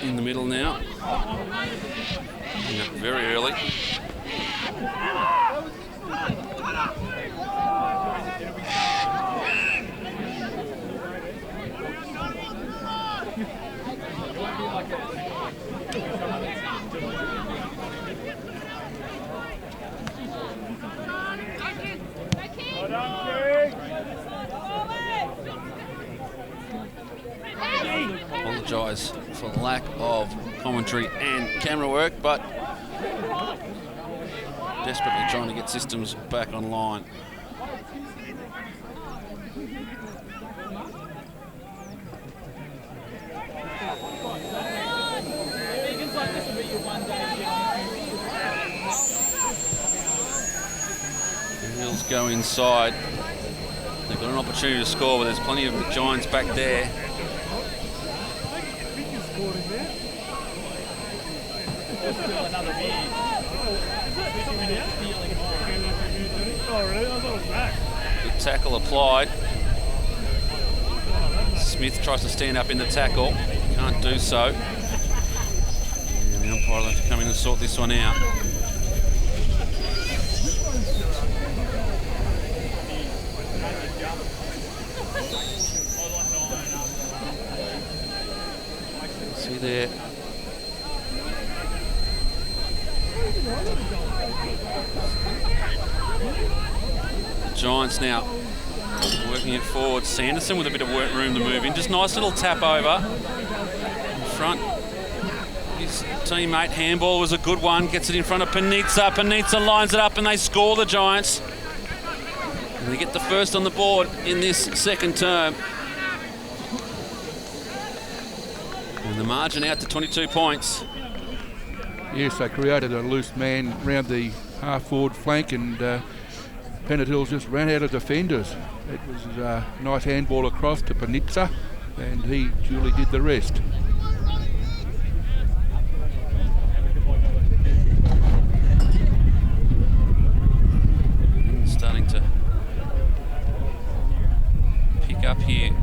[SPEAKER 1] In the middle now. Very early. Apologise for lack of commentary and camera work, but desperately trying to get systems back online. The Hills go inside. They've got an opportunity to score, but there's plenty of Giants back there.
[SPEAKER 3] Still another beer. Oh, really? I thought it was back.
[SPEAKER 1] Good tackle applied. Smith tries to stand up in the tackle. Can't do so. And the umpire will have to come in and sort this one out. See there. The Giants now working it forward. Sanderson with a bit of work room to move in. Just nice little tap over. In front. His teammate, handball was a good one. Gets it in front of Panizza. Panizza lines it up and they score, the Giants. And they get the first on the board in this second term. And the margin out to 22 points.
[SPEAKER 2] Yes, they created a loose man round the half-forward flank and Pennant Hills just ran out of defenders. It was a nice handball across to Panizza and he duly did the rest.
[SPEAKER 1] Starting to pick up here.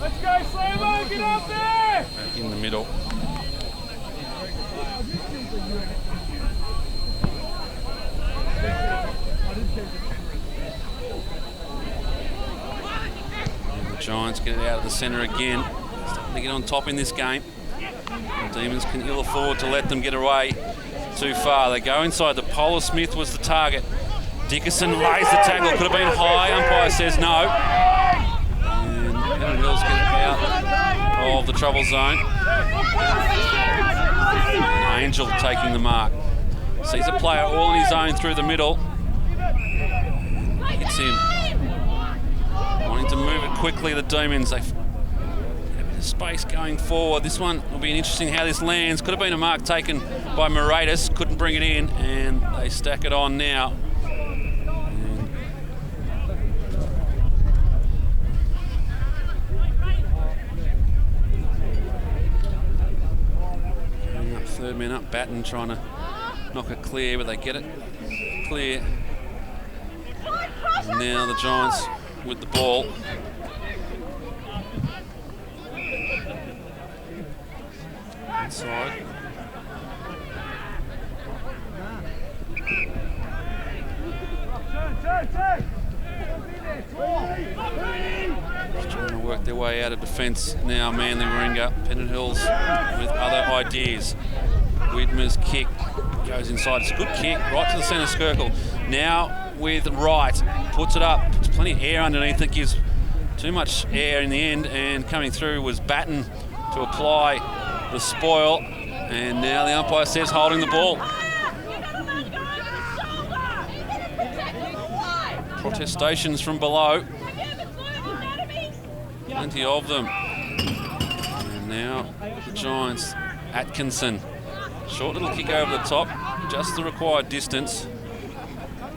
[SPEAKER 3] Let's go, Slovo! Get up there!
[SPEAKER 1] Back in the middle. And the Giants get it out of the centre again. Starting to get on top in this game. The Demons can ill afford to let them get away too far. They go inside. The Polar Smith was the target. Dickerson lays the tackle. Could have been high. Umpire says no. And Pennant Hills get out of the trouble zone. Angel taking the mark. Sees a player all on his own through the middle. Hits him. Wanting to move it quickly, the Demons. They have a bit of space going forward. This one will be interesting how this lands. Could have been a mark taken by Moratis. Couldn't bring it in, and they stack it on now. Third man up, Batten trying to knock it clear, but they get it clear. And now the Giants with the ball. Inside. Just trying to work their way out of defence now, Manly Warringah. Pennant Hills with other ideas. Widmer's kick goes inside. It's a good kick right to the centre circle. Now with Wright, puts it up. There's plenty of air underneath it, gives too much air in the end, and coming through was Batten to apply the spoil. And now the umpire says holding the ball. Protestations from below. Plenty of them. And now the Giants, Atkinson. Short little kick over the top, just the required distance.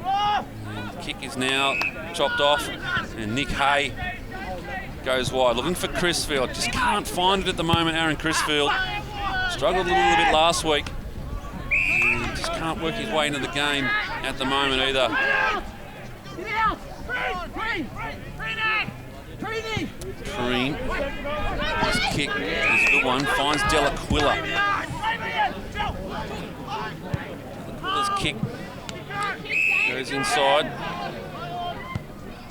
[SPEAKER 1] And the kick is now chopped off, and Nick Hay goes wide. Looking for Crisfield, just can't find it at the moment, Aaron Crisfield. Struggled a little bit last week. And just can't work his way into the game at the moment either. Green. His kick is a good one. Finds Delaquila. Delaquila's kick goes inside.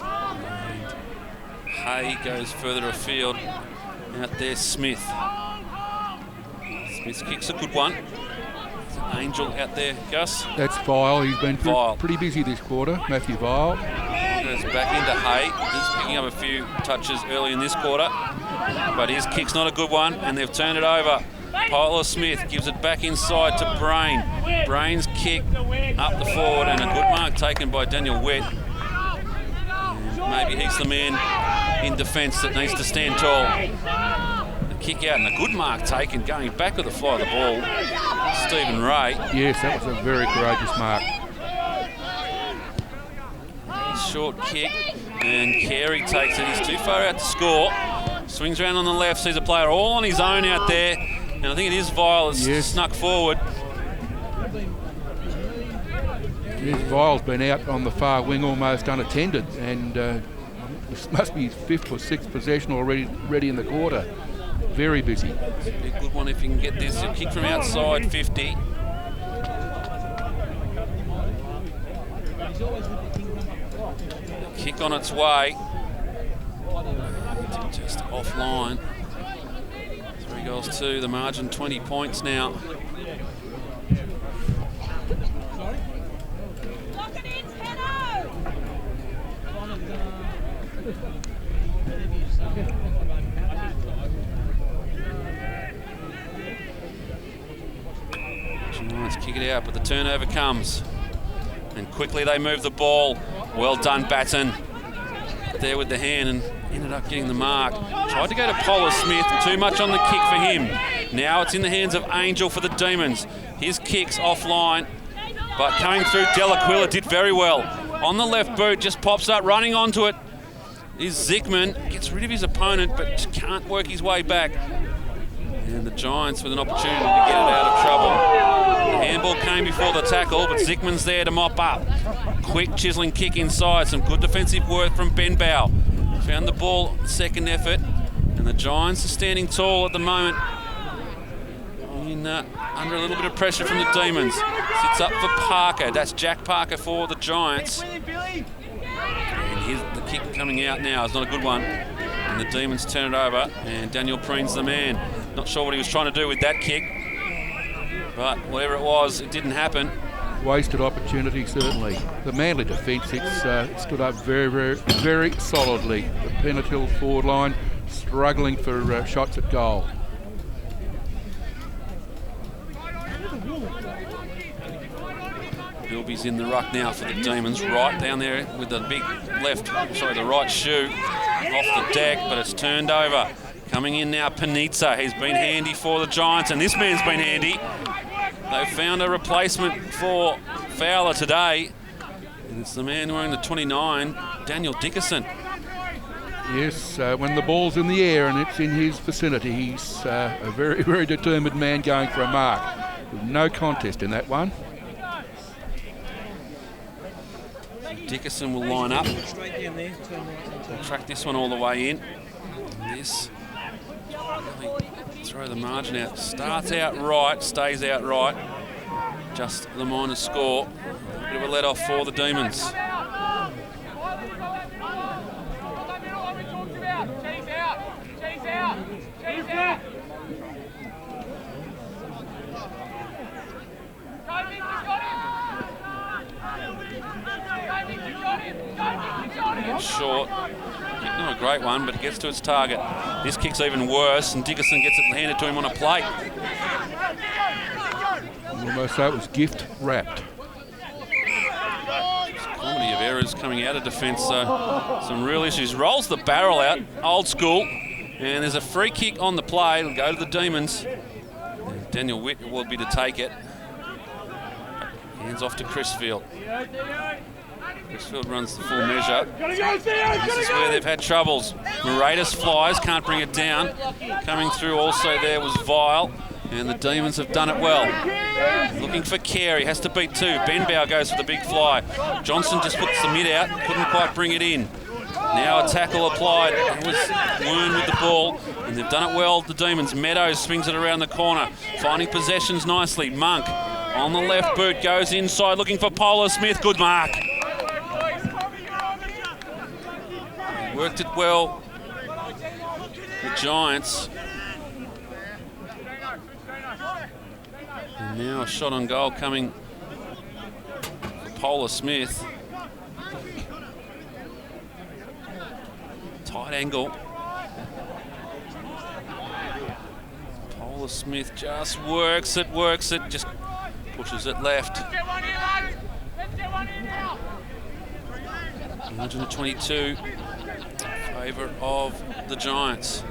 [SPEAKER 1] And Hay goes further afield. Out there, Smith. Smith's kick's a good one. There's an Angel out there, Gus.
[SPEAKER 2] That's Vile. He's been pretty busy this quarter, Matthew Vile.
[SPEAKER 1] Goes back into Hay. He's picking up a few touches early in this quarter, but his kick's not a good one, and they've turned it over. Polar Smith gives it back inside to Brain. Brain's kick up the forward, and a good mark taken by Daniel Wett. And maybe he's the man in defence that needs to stand tall. The kick out and a good mark taken, going back with the fly of the ball. Stephen Ray.
[SPEAKER 2] Yes, that was a very courageous mark.
[SPEAKER 1] Short kick, And Carey takes it. He's too far out to score. Swings around on the left, sees a player all on his own out there. And I think it is Vile that's snuck forward.
[SPEAKER 2] Yes, Vile's been out on the far wing almost unattended, and this must be his 5th or 6th possession already in the quarter. Very busy.
[SPEAKER 1] Be a good one if you can get this. A kick from outside 50. A kick on its way. Just offline. 3 goals to the margin, 20 points now. Giants kick it out, but the turnover comes. And quickly they move the ball. Well done, Batten. There with the hand and ended up getting the mark. Tried to go to Polar Smith, too much on the kick for him. Now it's in the hands of Angel for the Demons. His kick's offline, but coming through, Delaquila did very well. On the left boot, just pops up, running onto it is Zickman. Gets rid of his opponent, but just can't work his way back. And the Giants with an opportunity to get it out of trouble. The handball came before the tackle, but Zickman's there to mop up. Quick chiseling kick inside. Some good defensive work from Ben Bow. Found the ball second effort. And the Giants are standing tall at the moment. Under a little bit of pressure from the Demons. Sits up for Parker. That's Jack Parker for the Giants. And here's the kick coming out now. It's not a good one. And the Demons turn it over. And Daniel Preen's the man. Not sure what he was trying to do with that kick, but whatever it was, it didn't happen.
[SPEAKER 2] Wasted opportunity, certainly. The Manly defence, it stood up very, very, very solidly. The Pennant Hills forward line struggling for shots at goal.
[SPEAKER 1] Bilby's in the ruck now for the Demons, right down there with the big the right shoe off the deck, but it's turned over. Coming in now, Panizza. He's been handy for the Giants, and this man's been handy. They've found a replacement for Fowler today, and it's the man wearing the 29, Daniel Dickerson.
[SPEAKER 2] Yes, when the ball's in the air and it's in his vicinity, he's a very, very determined man going for a mark. No contest in that one.
[SPEAKER 1] Dickerson will line up. We'll track this one all the way in. This really throw the margin out. Starts out right, stays out right. Just the minor score. A bit of a let off for the Demons. Short. Not a great one, but it gets to its target. This kick's even worse, and Dickerson gets it handed to him on a plate.
[SPEAKER 2] Almost so it was gift wrapped.
[SPEAKER 1] Comedy of errors coming out of defence, so some real issues. Rolls the barrel out, old school, and there's a free kick on the play. It'll go to the Demons. Daniel Witt will be to take it. Hands off to Crisfield. Crisfield runs the full measure. This is where they've had troubles. Moratus flies, can't bring it down. Coming through also there was Vile, and the Demons have done it well. Looking for Carey, has to beat two. Ben Bow goes for the big fly. Johnson just puts the mid out, couldn't quite bring it in. Now a tackle applied. It was Wern with the ball, and they've done it well, the Demons. Meadows swings it around the corner, finding possessions nicely. Monk on the left boot, goes inside, looking for Polar Smith. Good mark. Worked it well, the Giants. And now a shot on goal coming for Polar Smith. Tight angle. Polar Smith just works it, just pushes it left. Margin of 22. Favour of the Giants.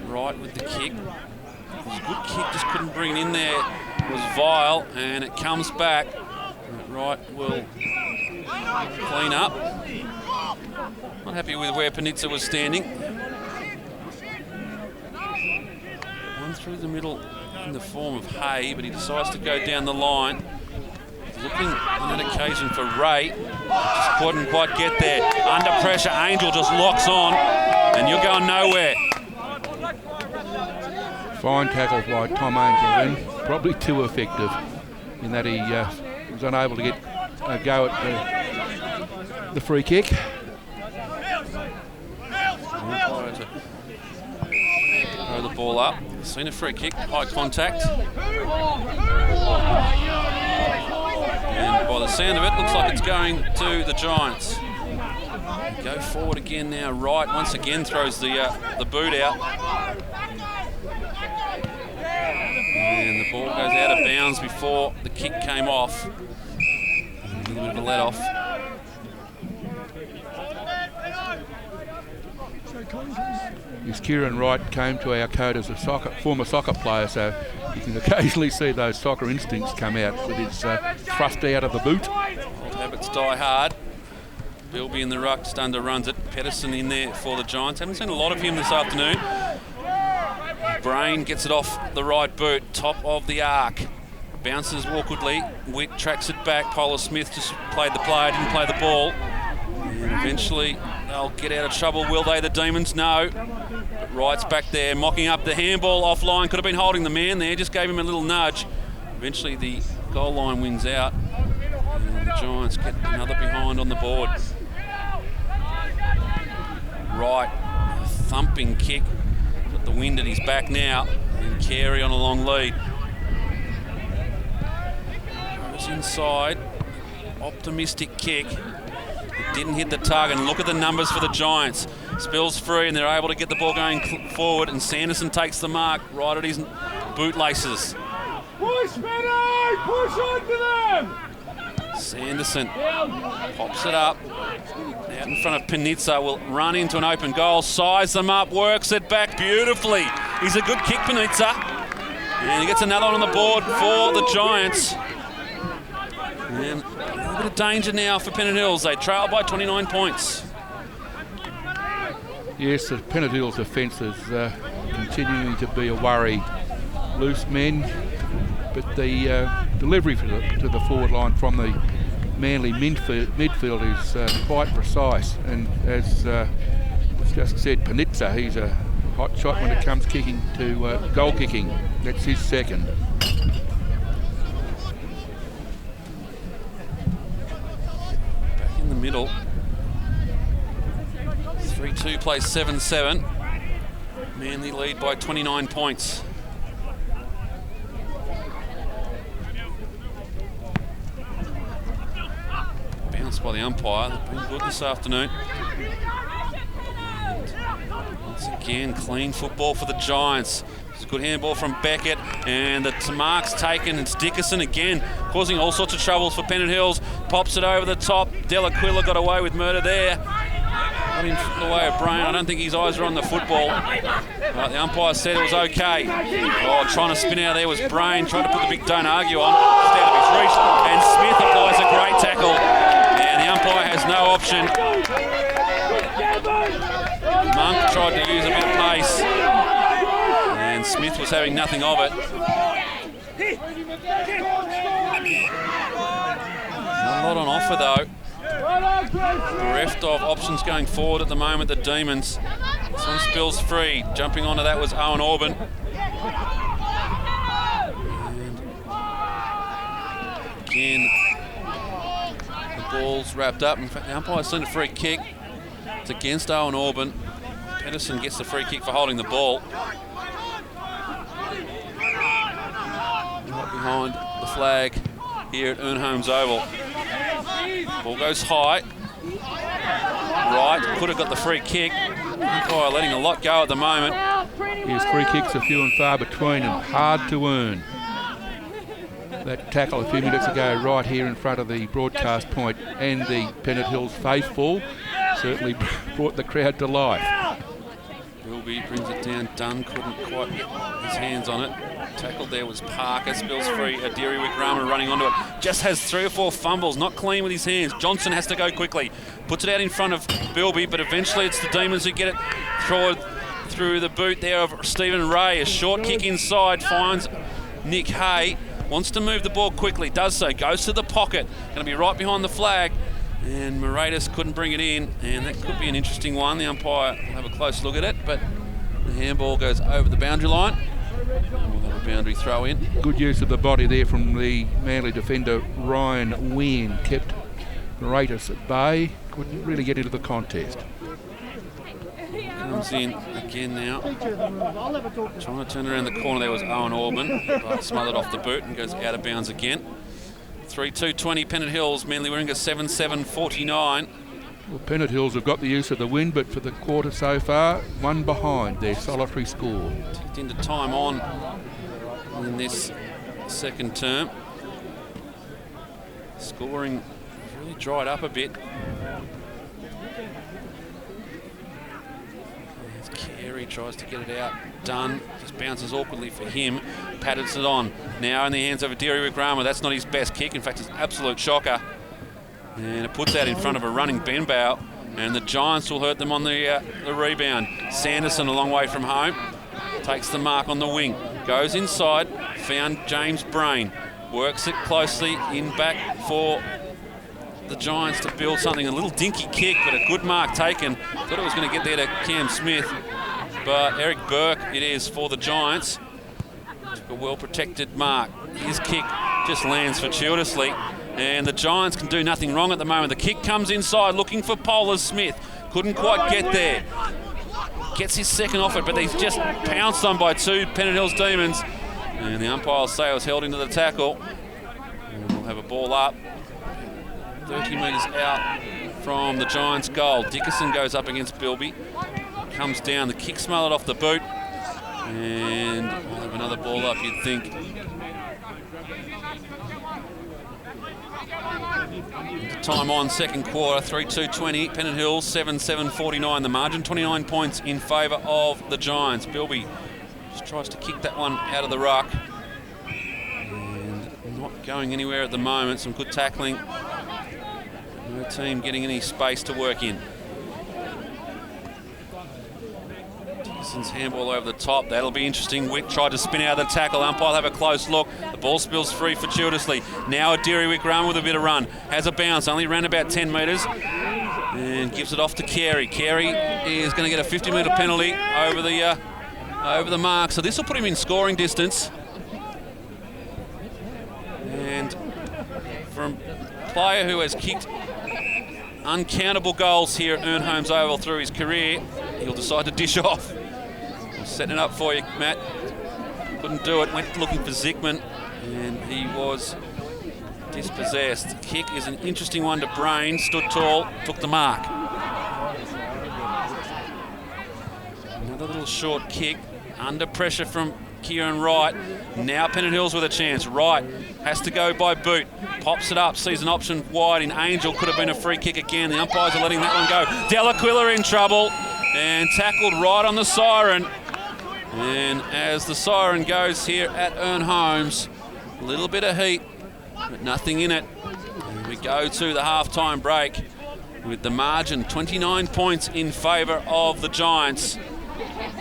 [SPEAKER 1] Right with the kick. It was a good kick, just couldn't bring it in there. It was Vile, and it comes back. Right will clean up. Not happy with where Peninsula was standing. One through the middle in the form of Hay, but he decides to go down the line. He's looking on that occasion for Ray. Just couldn't quite get there. Under pressure, Angel just locks on, and you're going nowhere.
[SPEAKER 2] Fine tackle by Tom Angel then. Probably too effective in that he was unable to get a go at the free kick.
[SPEAKER 1] Throw the ball up. Seen a free kick, high contact. And by the sound of it, looks like it's going to the Giants. Go forward again now. Wright once again throws the boot out. And the ball goes out of bounds before the kick came off. A little bit of a let off.
[SPEAKER 2] Yes, Kieran Wright came to our code as a former soccer player, so you can occasionally see those soccer instincts come out with his thrust out of the boot.
[SPEAKER 1] Old habits die hard. Bilby in the ruck just underruns it. Pedersen in there for the Giants. Haven't seen a lot of him this afternoon. Brain gets it off the right boot, top of the arc. Bounces awkwardly. Witt tracks it back. Polar Smith just played the play, didn't play the ball. And eventually they'll get out of trouble, will they, the Demons? No. But Wright's back there, mocking up the handball offline. Could have been holding the man there, just gave him a little nudge. Eventually the goal line wins out. And the Giants get another behind on the board. Wright, a thumping kick. Got the wind at his back now. And Carey on a long lead. Goes inside. Optimistic kick. It didn't hit the target. And look at the numbers for the Giants. Spills free and they're able to get the ball going forward. And Sanderson takes the mark right at his bootlaces.
[SPEAKER 3] Push, Benny! Push on to them!
[SPEAKER 1] Sanderson pops it up. Out in front of Panizza, will run into an open goal, size them up, works it back beautifully. He's a good kick, Panizza. And he gets another one on the board for the Giants. And a little bit of danger now for Pennant Hills. They trail by 29 points.
[SPEAKER 2] Yes, the Pennant Hills defence is continuing to be a worry. Loose men, but the delivery to the forward line from the Manly midfield is quite precise. And as was just said, Panizza, he's a hot shot when it comes kicking to goal kicking. That's his second.
[SPEAKER 1] Back in the middle. 3-2 plays 7-7. Manly lead by 29 points. Bounced by the umpire. They've been good this afternoon. And once again, clean football for the Giants. It's a good handball from Beckett, and the mark's taken. It's Dickerson again, causing all sorts of troubles for Pennant Hills. Pops it over the top. Delaquila got away with murder there. Got him the way of Brain. I don't think his eyes were on the football. The umpire said it was okay. Oh, trying to spin out there was Brain. Tried to put the big don't argue on. Just out of his reach. And Smith applies a great tackle. And the umpire has no option. Monk tried to use a bit of pace. And Smith was having nothing of it. Not a lot on offer though. Bereft of options going forward at the moment, the Demons. This one spills free. Jumping onto that was Owen Orban. And again, the ball's wrapped up. In fact, the umpire's seen a free kick. It's against Owen Orban. Pedersen gets the free kick for holding the ball. Right behind the flag here at Ern Holmes Oval. Ball goes high. Right, could have got the free kick. Umpire letting a lot go at the moment.
[SPEAKER 2] His free kicks are few and far between and hard to earn. That tackle a few minutes ago right here in front of the broadcast point and the Pennant Hills faithful certainly brought the crowd to life.
[SPEAKER 1] Bilby brings it down. Dunn couldn't quite get his hands on it. Tackled there was Parker. Spills free. Adiri Wickrama running onto it. Just has 3 or 4 fumbles. Not clean with his hands. Johnson has to go quickly. Puts it out in front of Bilby, but eventually it's the Demons who get it. Throw it through the boot there of Stephen Ray. A short kick inside finds Nick Hay. Wants to move the ball quickly. Does so. Goes to the pocket. Going to be right behind the flag. And Moratis couldn't bring it in, and that could be an interesting one. The umpire will have a close look at it, but the handball goes over the boundary line. And we'll have a boundary throw in.
[SPEAKER 2] Good use of the body there from the Manly defender Ryan Wynn. Kept Moratis at bay. Couldn't really get into the contest.
[SPEAKER 1] Comes in again now. Trying to turn around the corner there was Owen Orban, but smothered off the boot and goes out of bounds again. 3-2-20 Pennant Hills, Manly Warringah 7-7-49.
[SPEAKER 2] Well, Pennant Hills have got the use of the win, but for the quarter so far, one behind their solitary score.
[SPEAKER 1] Ticked into time on in this second term. Scoring really dried up a bit. Carey tries to get it out. Dunn just bounces awkwardly for him. Patters it on. Now in the hands of Adiri Wickrama. That's not his best kick. In fact, it's an absolute shocker. And it puts that in front of a running Benbow. And the Giants will hurt them on the rebound. Sanderson a long way from home. Takes the mark on the wing. Goes inside. Found James Brain. Works it closely in back for the Giants to build something. A little dinky kick, but a good mark taken. Thought it was going to get there to Cam Smith. But Eric Burke it is for the Giants. Took a well-protected mark. His kick just lands fortuitously. And the Giants can do nothing wrong at the moment. The kick comes inside looking for Polar Smith. Couldn't quite get there. Gets his second off it, but he's just pounced on by 2 Pennant Hills Demons. And the umpire will say it was held into the tackle. And we'll have a ball up. 30 metres out from the Giants' goal. Dickerson goes up against Bilby. Comes down, the kick smothered off the boot. And we'll have another ball up, you'd think. Time on, second quarter, 3-2-20. Pennant Hills, 7-7-49 the margin. 29 points in favour of the Giants. Bilby just tries to kick that one out of the ruck. And not going anywhere at the moment. Some good tackling. No team getting any space to work in. Dixon's handball over the top. That'll be interesting. Wick tried to spin out of the tackle. Umpire will have a close look. The ball spills free fortuitously. Now Adiri Wickrama with a bit of run. Has a bounce. Only ran about 10 metres. And gives it off to Carey. Carey is going to get a 50-metre penalty over the mark. So this will put him in scoring distance. And from a player who has kicked uncountable goals here at Ern Holmes Oval through his career, he'll decide to dish off. I'm setting it up for you, Matt. Couldn't do it. Went looking for Zickman, and he was dispossessed. Kick is an interesting one to Brain. Stood tall, took the mark. Another little short kick. Under pressure from Kieran Wright. Now Pennant Hills with a chance. Wright has to go by boot. Pops it up, sees an option wide in Angel. Could have been a free kick again. The umpires are letting that one go. Delaquila in trouble and tackled right on the siren. And as the siren goes here at Ern Holmes, a little bit of heat, but nothing in it. And we go to the half-time break with the margin 29 points in favour of the Giants.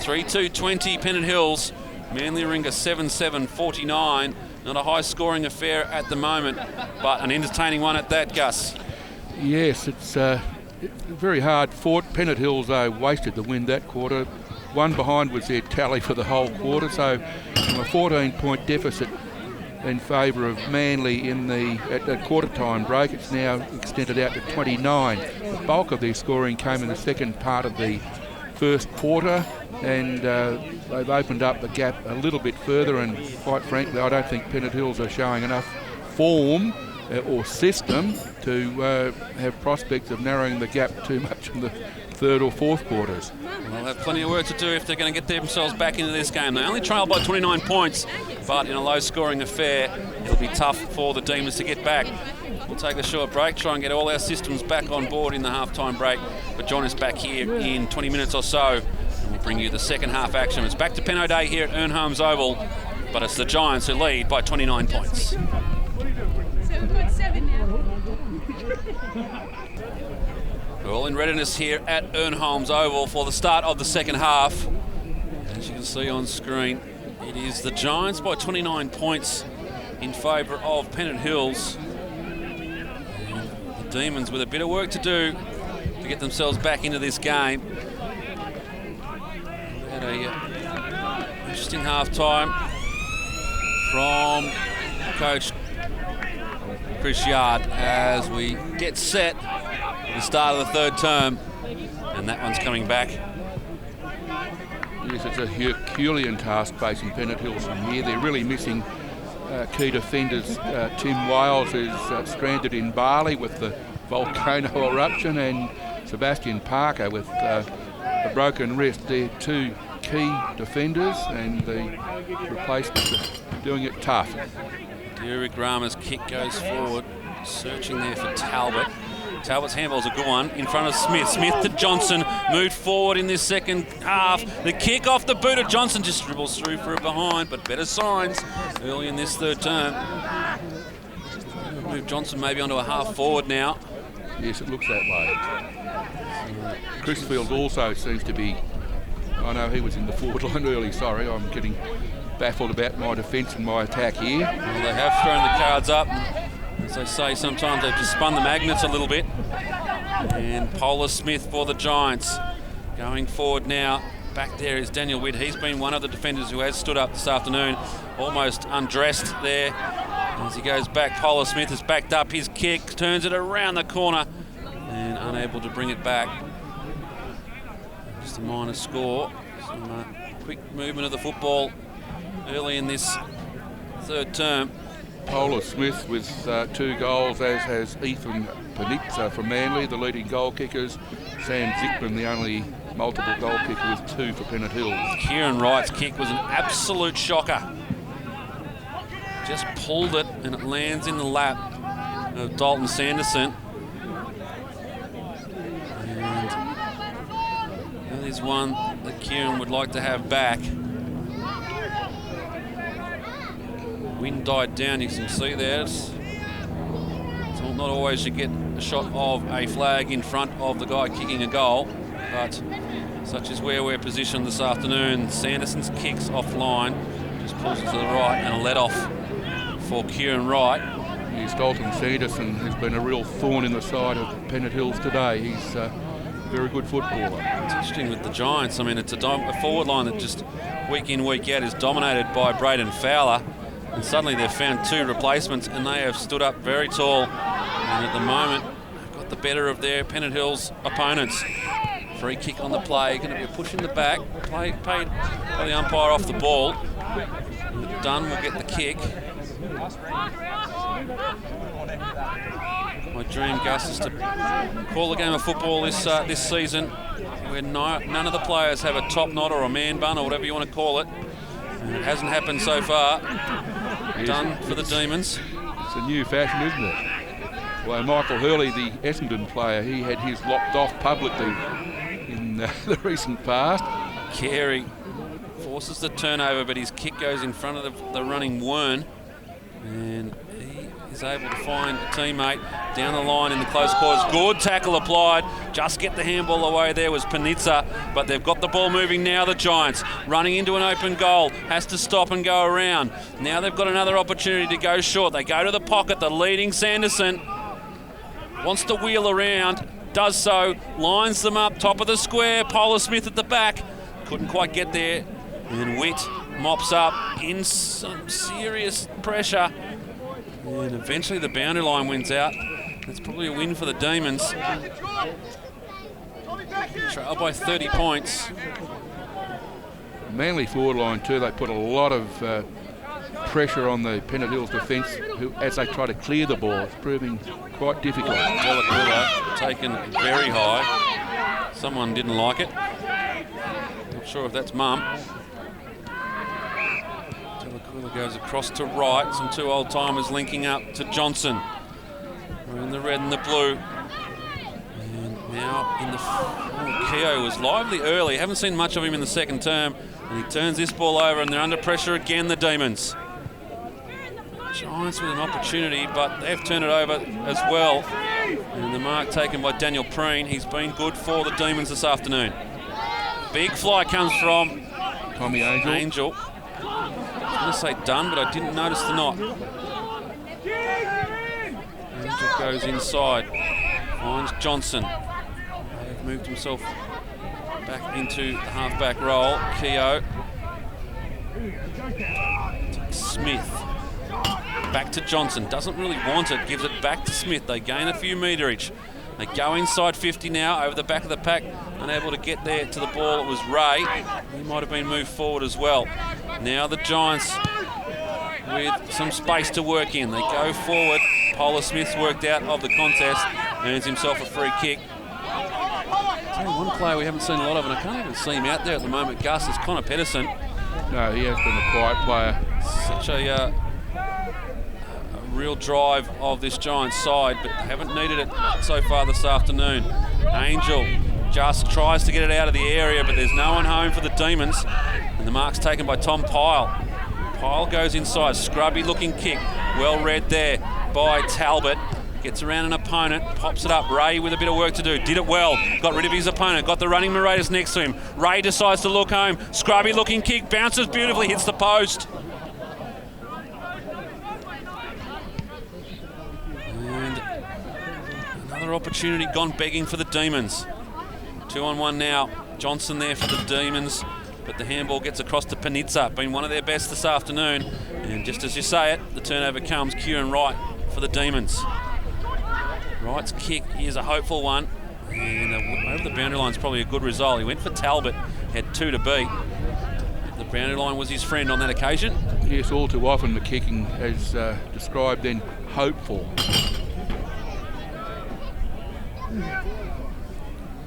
[SPEAKER 1] 3-2-20 Pennant Hills. Manly Warringah 7-7-49. Not a high-scoring affair at the moment, but an entertaining one at that, Gus.
[SPEAKER 2] Yes, it's very hard fought. Pennant Hills, though, wasted the win that quarter. One behind was their tally for the whole quarter, so from a 14-point deficit in favour of Manly at the quarter-time break, it's now extended out to 29. The bulk of their scoring came in the second part of the first quarter, and they've opened up the gap a little bit further, and quite frankly I don't think Pennant Hills are showing enough form or system to have prospects of narrowing the gap too much in the third or fourth quarters.
[SPEAKER 1] They'll have plenty of work to do if they're going to get themselves back into this game. They only trail by 29 points, but in a low-scoring affair it'll be tough for the Demons to get back. We'll take a short break, try and get all our systems back on board in the half-time break, but join us back here in 20 minutes or so, and we'll bring you the second half action. It's back to Pen O'Day here at Ern Holmes Oval, but it's the Giants who lead by 29 points.
[SPEAKER 4] 7.7 now.
[SPEAKER 1] We're all in readiness here at Ern Holmes Oval for the start of the second half. As you can see on screen, it is the Giants by 29 points in favour of Pennant Hills. And the Demons with a bit of work to do to get themselves back into this game. Had a interesting half-time from Coach Chris Yard as we get set for the start of the third term, and that one's coming back.
[SPEAKER 2] Yes, it's a Herculean task facing Pennant Hills from here. They're really missing key defenders. Tim Wales is stranded in Bali with the volcano eruption, and Sebastian Parker with a broken wrist. They're two key defenders, and the replacements are doing it tough.
[SPEAKER 1] Derek Rama's kick goes forward, searching there for Talbot. Talbot's handball's a good one in front of Smith. Smith to Johnson, moved forward in this second half. The kick off the boot of Johnson just dribbles through for a behind, but better signs early in this third term. Move Johnson maybe onto a half forward now.
[SPEAKER 2] Yes, it looks that way. Chrisfield also seems to be, I know he was in the forward line early, sorry, I'm getting baffled about my defence and my attack here.
[SPEAKER 1] Well, they have thrown the cards up. As they say, sometimes they've just spun the magnets a little bit. And Polar Smith for the Giants. Going forward now. Back there is Daniel Witt. He's been one of the defenders who has stood up this afternoon, almost undressed there. As he goes back, Polar Smith has backed up his kick, turns it around the corner and unable to bring it back. Just a minor score. Some quick movement of the football early in this third term.
[SPEAKER 2] Polar Smith with 2 goals, as has Ethan Panitza from Manly, the leading goal kickers. Sam Zickman, the only multiple goal kicker, with 2 for Pennant Hills.
[SPEAKER 1] Kieran Wright's kick was an absolute shocker. Just pulled it and it lands in the lap of Dalton Sanderson. And that is one that Kieran would like to have back. Wind died down, you can see there. It's not always you get a shot of a flag in front of the guy kicking a goal, but such is where we're positioned this afternoon. Sanderson's kicks offline, just pulls it to the right and a let off for Kieran Wright.
[SPEAKER 2] Yes, Dalton Sanderson has been a real thorn in the side of Pennant Hills today. He's a very good footballer.
[SPEAKER 1] It's interesting with the Giants. I mean, it's a forward line that just week in, week out is dominated by Braden Fowler. And suddenly they've found 2 replacements and they have stood up very tall. And at the moment, they've got the better of their Pennant Hills opponents. Free kick on the play, going to be a push in the back. Paid by the umpire off the ball. Dunn will get the kick. My dream, Gus, is to call a game of football this season where none of the players have a top knot or a man bun or whatever you want to call it. And it hasn't happened so far.
[SPEAKER 2] Yes,
[SPEAKER 1] Done for the Demons.
[SPEAKER 2] It's a new fashion, isn't it? Well, Michael Hurley, the Essendon player, he had his lopped off publicly in the recent past.
[SPEAKER 1] Carey forces the turnover, but his kick goes in front of the running Wern. And he is able to find a teammate down the line in the close quarters. Good tackle applied. Just get the handball away there was Panitza, but they've got the ball moving now, the Giants. Running into an open goal. Has to stop and go around. Now they've got another opportunity to go short. They go to the pocket. The leading Sanderson wants to wheel around. Does so. Lines them up. Top of the square. Polar Smith at the back. Couldn't quite get there. And Witt mops up in some serious pressure. And eventually the boundary line wins out. That's probably a win for the Demons. Trail by 30 points.
[SPEAKER 2] Manly forward line too, they put a lot of pressure on the Pennant Hills defence as they try to clear the ball. It's proving quite difficult.
[SPEAKER 1] Delacuilla taken very high. Someone didn't like it. Not sure if that's Mum. Delacuilla goes across to right. Some 2 old timers linking up to Johnson. We're in the red and the blue. And Now in the... Keogh was lively early. Haven't seen much of him in the second term. And he turns this ball over and they're under pressure again, the Demons. Giants with an opportunity, but they've turned it over as well. And the mark taken by Daniel Preen. He's been good for the Demons this afternoon. Big fly comes from
[SPEAKER 2] Tommy Angel.
[SPEAKER 1] I was going to say done, but I didn't notice the knot. Angel goes inside, finds Johnson. They've moved himself back into the half-back role. Keogh. Smith. Back to Johnson. Doesn't really want it. Gives it back to Smith. They gain a few meterage. They go inside 50 now, over the back of the pack. Unable to get there to the ball. It was Ray. He might have been moved forward as well. Now the Giants with some space to work in. They go forward. Polar Smith's worked out of the contest. Earns himself a free kick. One player we haven't seen a lot of, and I can't even see him out there at the moment, Gus, is Connor Pedersen.
[SPEAKER 2] No, he has been a quiet player.
[SPEAKER 1] Such a real drive of this Giants side, but they haven't needed it so far this afternoon. Angel just tries to get it out of the area, but there's no one home for the Demons. And the mark's taken by Tom Pyle. Pyle goes inside, scrubby looking kick. Well read there by Talbot. Gets around an opponent, pops it up. Ray with a bit of work to do. Did it well. Got rid of his opponent. Got the running Moradas next to him. Ray decides to look home. Scrubby looking kick. Bounces beautifully. Hits the post. And another opportunity gone begging for the Demons. 2-on-1 now. Johnson there for the Demons. But the handball gets across to Panizza. Been one of their best this afternoon. And just as you say it, the turnover comes. Kieran Wright for the Demons. Wright's kick is a hopeful one, and over the boundary line is probably a good result. He went for Talbot, had 2 to beat. The boundary line was his friend on that occasion.
[SPEAKER 2] Yes, all too often the kicking, as described then, hopeful.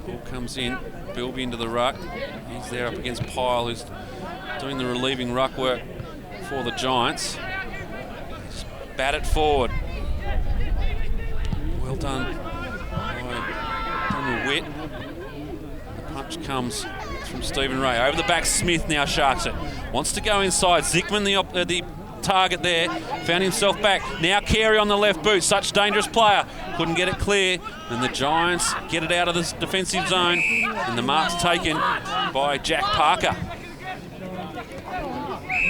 [SPEAKER 1] Ball comes in, Bilby into the ruck. He's there up against Pyle, who's doing the relieving ruck work for the Giants. Just bat it forward. Well done by Daniel Witt. The punch comes from Stephen Ray. Over the back, Smith now sharks it. Wants to go inside. Zickman, the target there, found himself back. Now Carey on the left boot. Such dangerous player. Couldn't get it clear. And the Giants get it out of the defensive zone. And the mark's taken by Jack Parker.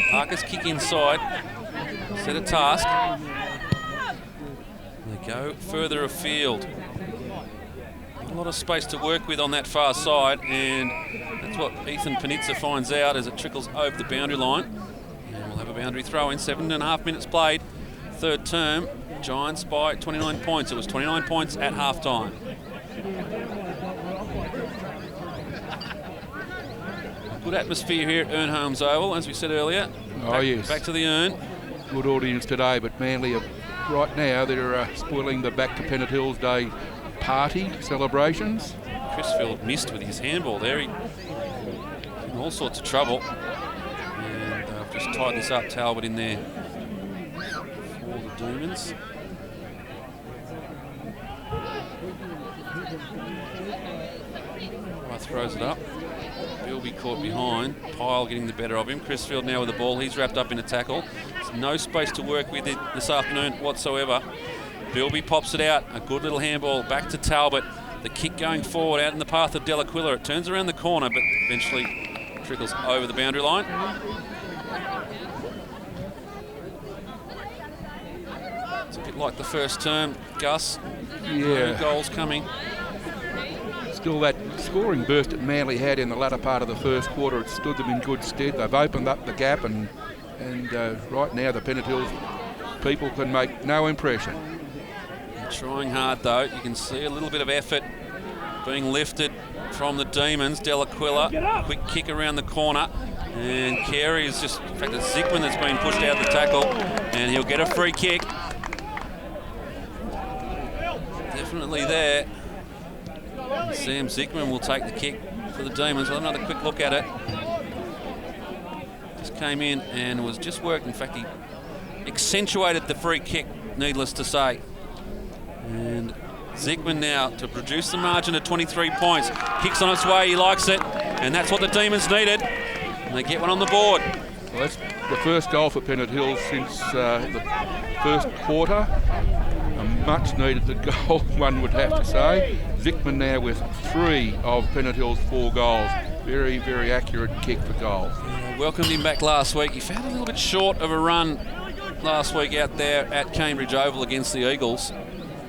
[SPEAKER 1] Parker's kick inside. Set a task. They go further afield. A lot of space to work with on that far side, and that's what Ethan Panizza finds out as it trickles over the boundary line. And we'll have a boundary throw in. 7.5 minutes played. Third term. Giants by 29 points. It was 29 points at half-time. Good atmosphere here at Ern Holmes Oval, as we said earlier.
[SPEAKER 2] Yes.
[SPEAKER 1] Back to the Ern.
[SPEAKER 2] Good audience today, but Manly are, right now they're spoiling the Back to Pennant Hills Day party celebrations.
[SPEAKER 1] Crisfield missed with his handball there. He in all sorts of trouble. And I've just tied this up. Talbot in there for the Demons. Throws it up. Bilby caught behind. Pyle getting the better of him. Crisfield now with the ball. He's wrapped up in a tackle. There's no space to work with it this afternoon whatsoever. Bilby pops it out. A good little handball back to Talbot. The kick going forward out in the path of Delaquila. It turns around the corner, but eventually trickles over the boundary line. It's a bit like the first term, Gus.
[SPEAKER 2] Yeah.
[SPEAKER 1] 2 goals coming.
[SPEAKER 2] Still, that scoring burst that Manly had in the latter part of the first quarter, it stood them in good stead. They've opened up the gap, and right now the Pennant Hills people can make no impression.
[SPEAKER 1] Trying hard though. You can see a little bit of effort being lifted from the Demons. Delaquila, quick kick around the corner, and Carey is just, in fact it's Zickman that's been pushed out of the tackle, and he'll get a free kick. Definitely there. And Sam Zickman will take the kick for the Demons. We'll have another quick look at it. Just came in and was just worked. In fact, he accentuated the free kick, needless to say. And Zickman now to produce the margin to 23 points. Kicks on its way, he likes it, and that's what the Demons needed. And they get one on the board.
[SPEAKER 2] Well, that's the first goal for Pennant Hills since the first quarter. A much needed goal, one would have to say. Zickman now with 3 of Pennant Hills' 4 goals. Very, very accurate kick for goal.
[SPEAKER 1] Welcomed him back last week. He found a little bit short of a run last week out there at Cambridge Oval against the Eagles.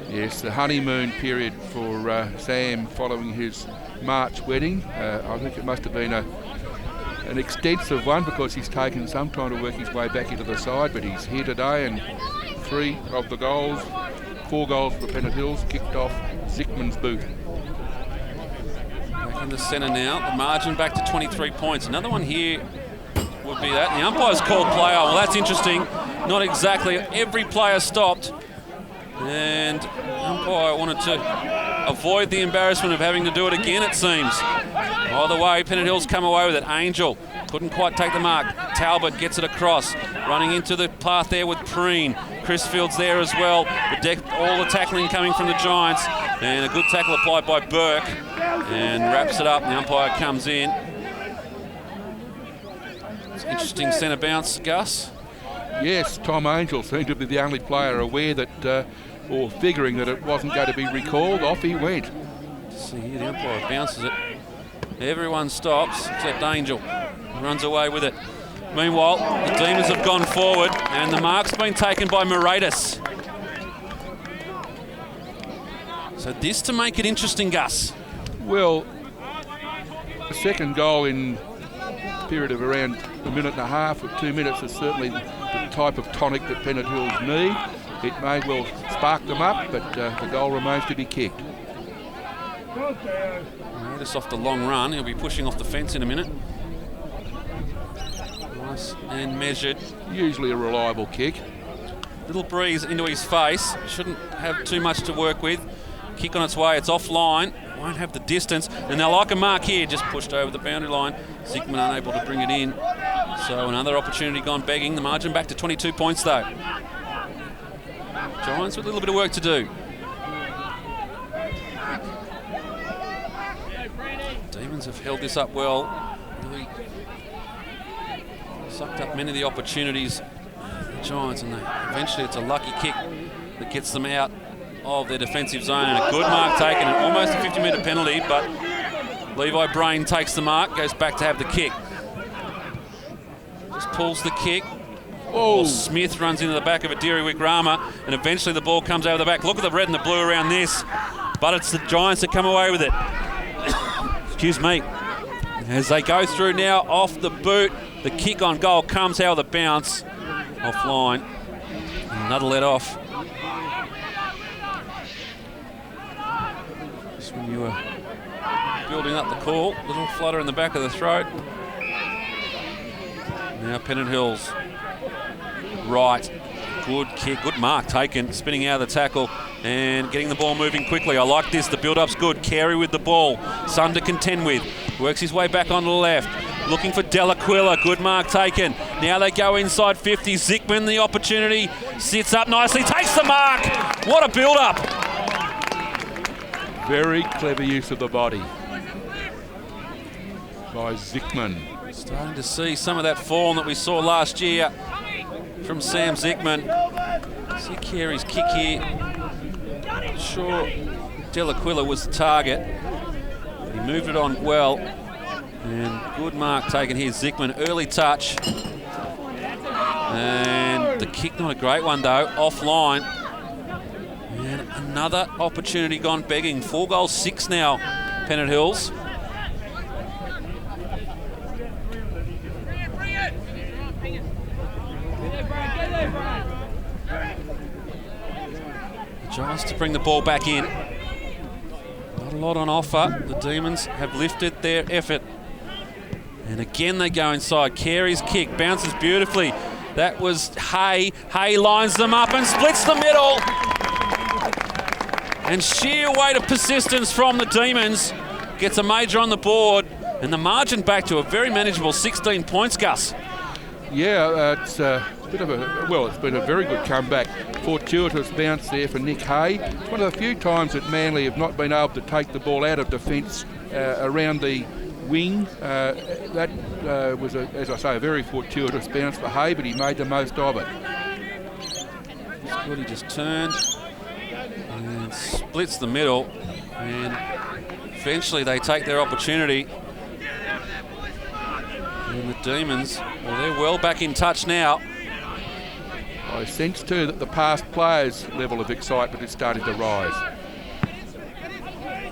[SPEAKER 2] Yes, the honeymoon period for Sam following his March wedding. I think it must have been an extensive one because he's taken some time to work his way back into the side, but he's here today, and 3 of the goals, 4 goals for Pennant Hills, kicked off Zickman's boot.
[SPEAKER 1] Back in the centre now, the margin back to 23 points. Another one here would be that. The umpire's called player. Well, that's interesting. Not exactly. Every player stopped, and the umpire wanted to avoid the embarrassment of having to do it again, it seems. Either way, Pennant Hills come away with it. Angel couldn't quite take the mark. Talbot gets it across, running into the path there with Preen. Chrisfield's there as well. All the tackling coming from the Giants, and a good tackle applied by Burke, and wraps it up. The umpire comes in. It's an interesting centre bounce, Gus.
[SPEAKER 2] Yes, Tom Angel seemed to be the only player aware that, or figuring that it wasn't going to be recalled. Off he went.
[SPEAKER 1] See here, the umpire bounces it. Everyone stops except Angel. He runs away with it. Meanwhile, the Demons have gone forward, and the mark's been taken by Moratis. So this to make it interesting, Gus.
[SPEAKER 2] Well, the second goal in a period of around a minute and a half or 2 minutes is certainly the type of tonic that Pennant Hills need. It may well spark them up, but the goal remains to be kicked.
[SPEAKER 1] Just off the long run, he'll be pushing off the fence in a minute. Nice and measured.
[SPEAKER 2] Usually a reliable kick.
[SPEAKER 1] Little breeze into his face. Shouldn't have too much to work with. Kick on its way, it's offline. Won't have the distance. And they'll like a mark here, just pushed over the boundary line. Zickman unable to bring it in. So another opportunity gone begging. The margin back to 22 points though. Giants with a little bit of work to do. Demons have held this up well. Really sucked up many of the opportunities. The Giants, and eventually it's a lucky kick that gets them out of their defensive zone, and a good mark taken, and almost a 50-metre penalty, but Levi Brain takes the mark, goes back to have the kick. Just pulls the kick. Oh, Smith runs into the back of a Diriwick Rama, and eventually the ball comes over the back. Look at the red and the blue around this, but it's the Giants that come away with it. Excuse me. As they go through now off the boot, the kick on goal comes out of the bounce. Offline. Another let off. Just when you were building up the call, little flutter in the back of the throat. Now Pennant Hills. Right. Good kick, good mark taken, spinning out of the tackle and getting the ball moving quickly. I like this, the build-up's good. Carey with the ball, Sun to contend with. Works his way back onto the left. Looking for Delaquila, good mark taken. Now they go inside 50. Zickman, the opportunity, sits up nicely, takes the mark. What a build-up.
[SPEAKER 2] Very clever use of the body by Zickman.
[SPEAKER 1] Starting to see some of that form that we saw last year from Sam Zickman. See Carey's kick here. Sure, Delaquila was the target. He moved it on well. And good mark taken here, Zickman. Early touch. And the kick, not a great one though, offline. And another opportunity gone begging. 4 goals, 6 now, Pennant Hills. Just to bring the ball back in. Not a lot on offer. The Demons have lifted their effort. And again they go inside. Carey's kick bounces beautifully. That was Hay. Hay lines them up and splits the middle. And sheer weight of persistence from the Demons gets a major on the board. And the margin back to a very manageable 16 points, Gus.
[SPEAKER 2] It's a bit of it's been a very good comeback. Fortuitous bounce there for Nick Hay. It's one of the few times that Manly have not been able to take the ball out of defence around the wing. That was, as I say, a very fortuitous bounce for Hay, but he made the most of it.
[SPEAKER 1] Scotty just turned and splits the middle, and eventually they take their opportunity. And the Demons, well, they're well back in touch now.
[SPEAKER 2] I sense too that the past players' level of excitement is starting to rise.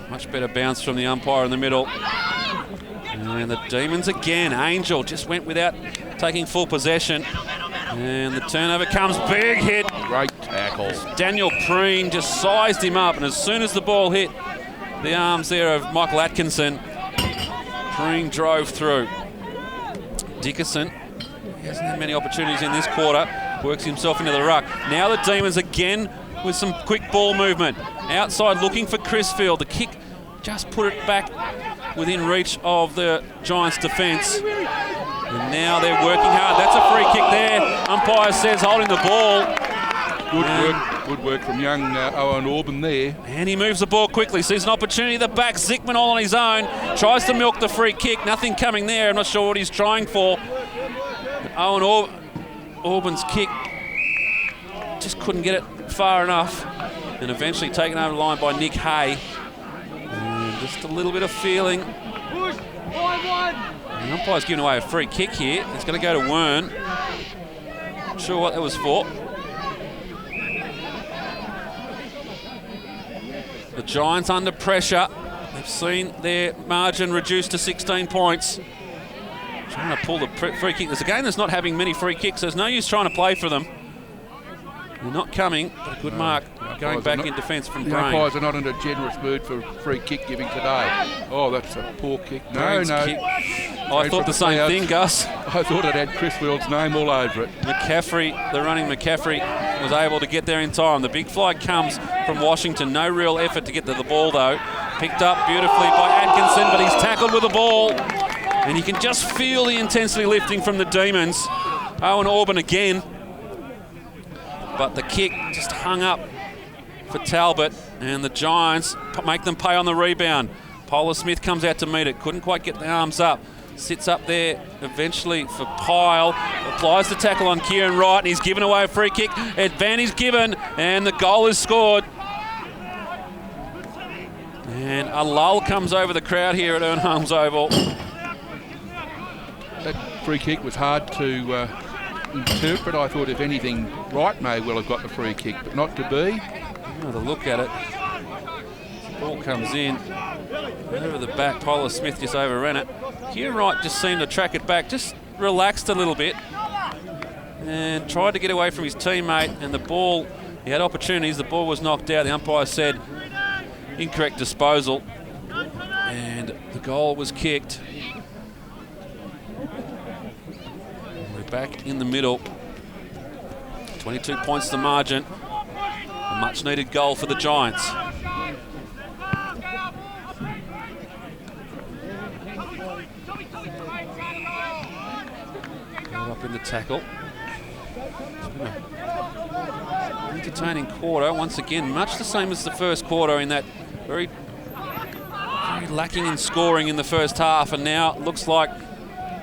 [SPEAKER 1] Much better bounce from the umpire in the middle. And the Demons again. Angel just went without taking full possession. And the turnover comes, big hit.
[SPEAKER 2] Great tackle.
[SPEAKER 1] Daniel Preen just sized him up, and as soon as the ball hit the arms there of Michael Atkinson, Preen drove through. Dickerson, he hasn't had many opportunities in this quarter, works himself into the ruck. Now the Demons again with some quick ball movement. Outside looking for Crisfield. The kick just put it back within reach of the Giants' defence. And now they're working hard. That's a free kick there. Umpire says holding the ball.
[SPEAKER 2] Good work from young Owen Orban there.
[SPEAKER 1] And he moves the ball quickly. Sees an opportunity at the back. Zickman all on his own. Tries to milk the free kick. Nothing coming there. I'm not sure what he's trying for. But Owen Orban's kick just couldn't get it far enough. And eventually taken over the line by Nick Hay. And just a little bit of feeling. The umpire's giving away a free kick here. It's going to go to Wern. Not sure what that was for. The Giants under pressure. They've seen their margin reduced to 16 points. Trying to pull the free kick. There's a game that's not having many free kicks. There's no use trying to play for them. They're not coming, but a good mark going back in defence from Brain.
[SPEAKER 2] The umpires are not in a generous mood for free kick giving today. Oh, that's a poor kick.
[SPEAKER 1] Brain's kick. I thought the same thing, Gus.
[SPEAKER 2] I thought it had Crisfield's name all over it.
[SPEAKER 1] McCaffrey, the running McCaffrey, was able to get there in time. The big fly comes from Washington. No real effort to get to the ball, though. Picked up beautifully by Atkinson, but he's tackled with the ball. And you can just feel the intensity lifting from the Demons. Owen Orban again. But the kick just hung up for Talbot, and the Giants make them pay on the rebound. Polar Smith comes out to meet it. Couldn't quite get the arms up. Sits up there eventually for Pyle. Applies the tackle on Kieran Wright, and he's given away a free kick. Advantage given, and the goal is scored. And a lull comes over the crowd here at Ern Holmes Oval.
[SPEAKER 2] That free kick was hard to interpret. I thought, if anything, Wright may well have got the free kick, but not to be.
[SPEAKER 1] Another look at it. The ball comes in. Over the back, Polar Smith just overran it. Kieran Wright just seemed to track it back, just relaxed a little bit and tried to get away from his teammate, and the ball, he had opportunities, the ball was knocked out. The umpire said incorrect disposal, and the goal was kicked. We're back in the middle. 22 points the margin. A much needed goal for the Giants. Up in the tackle. It's been an entertaining quarter. Once again, much the same as the first quarter in that very lacking in scoring in the first half, and now it looks like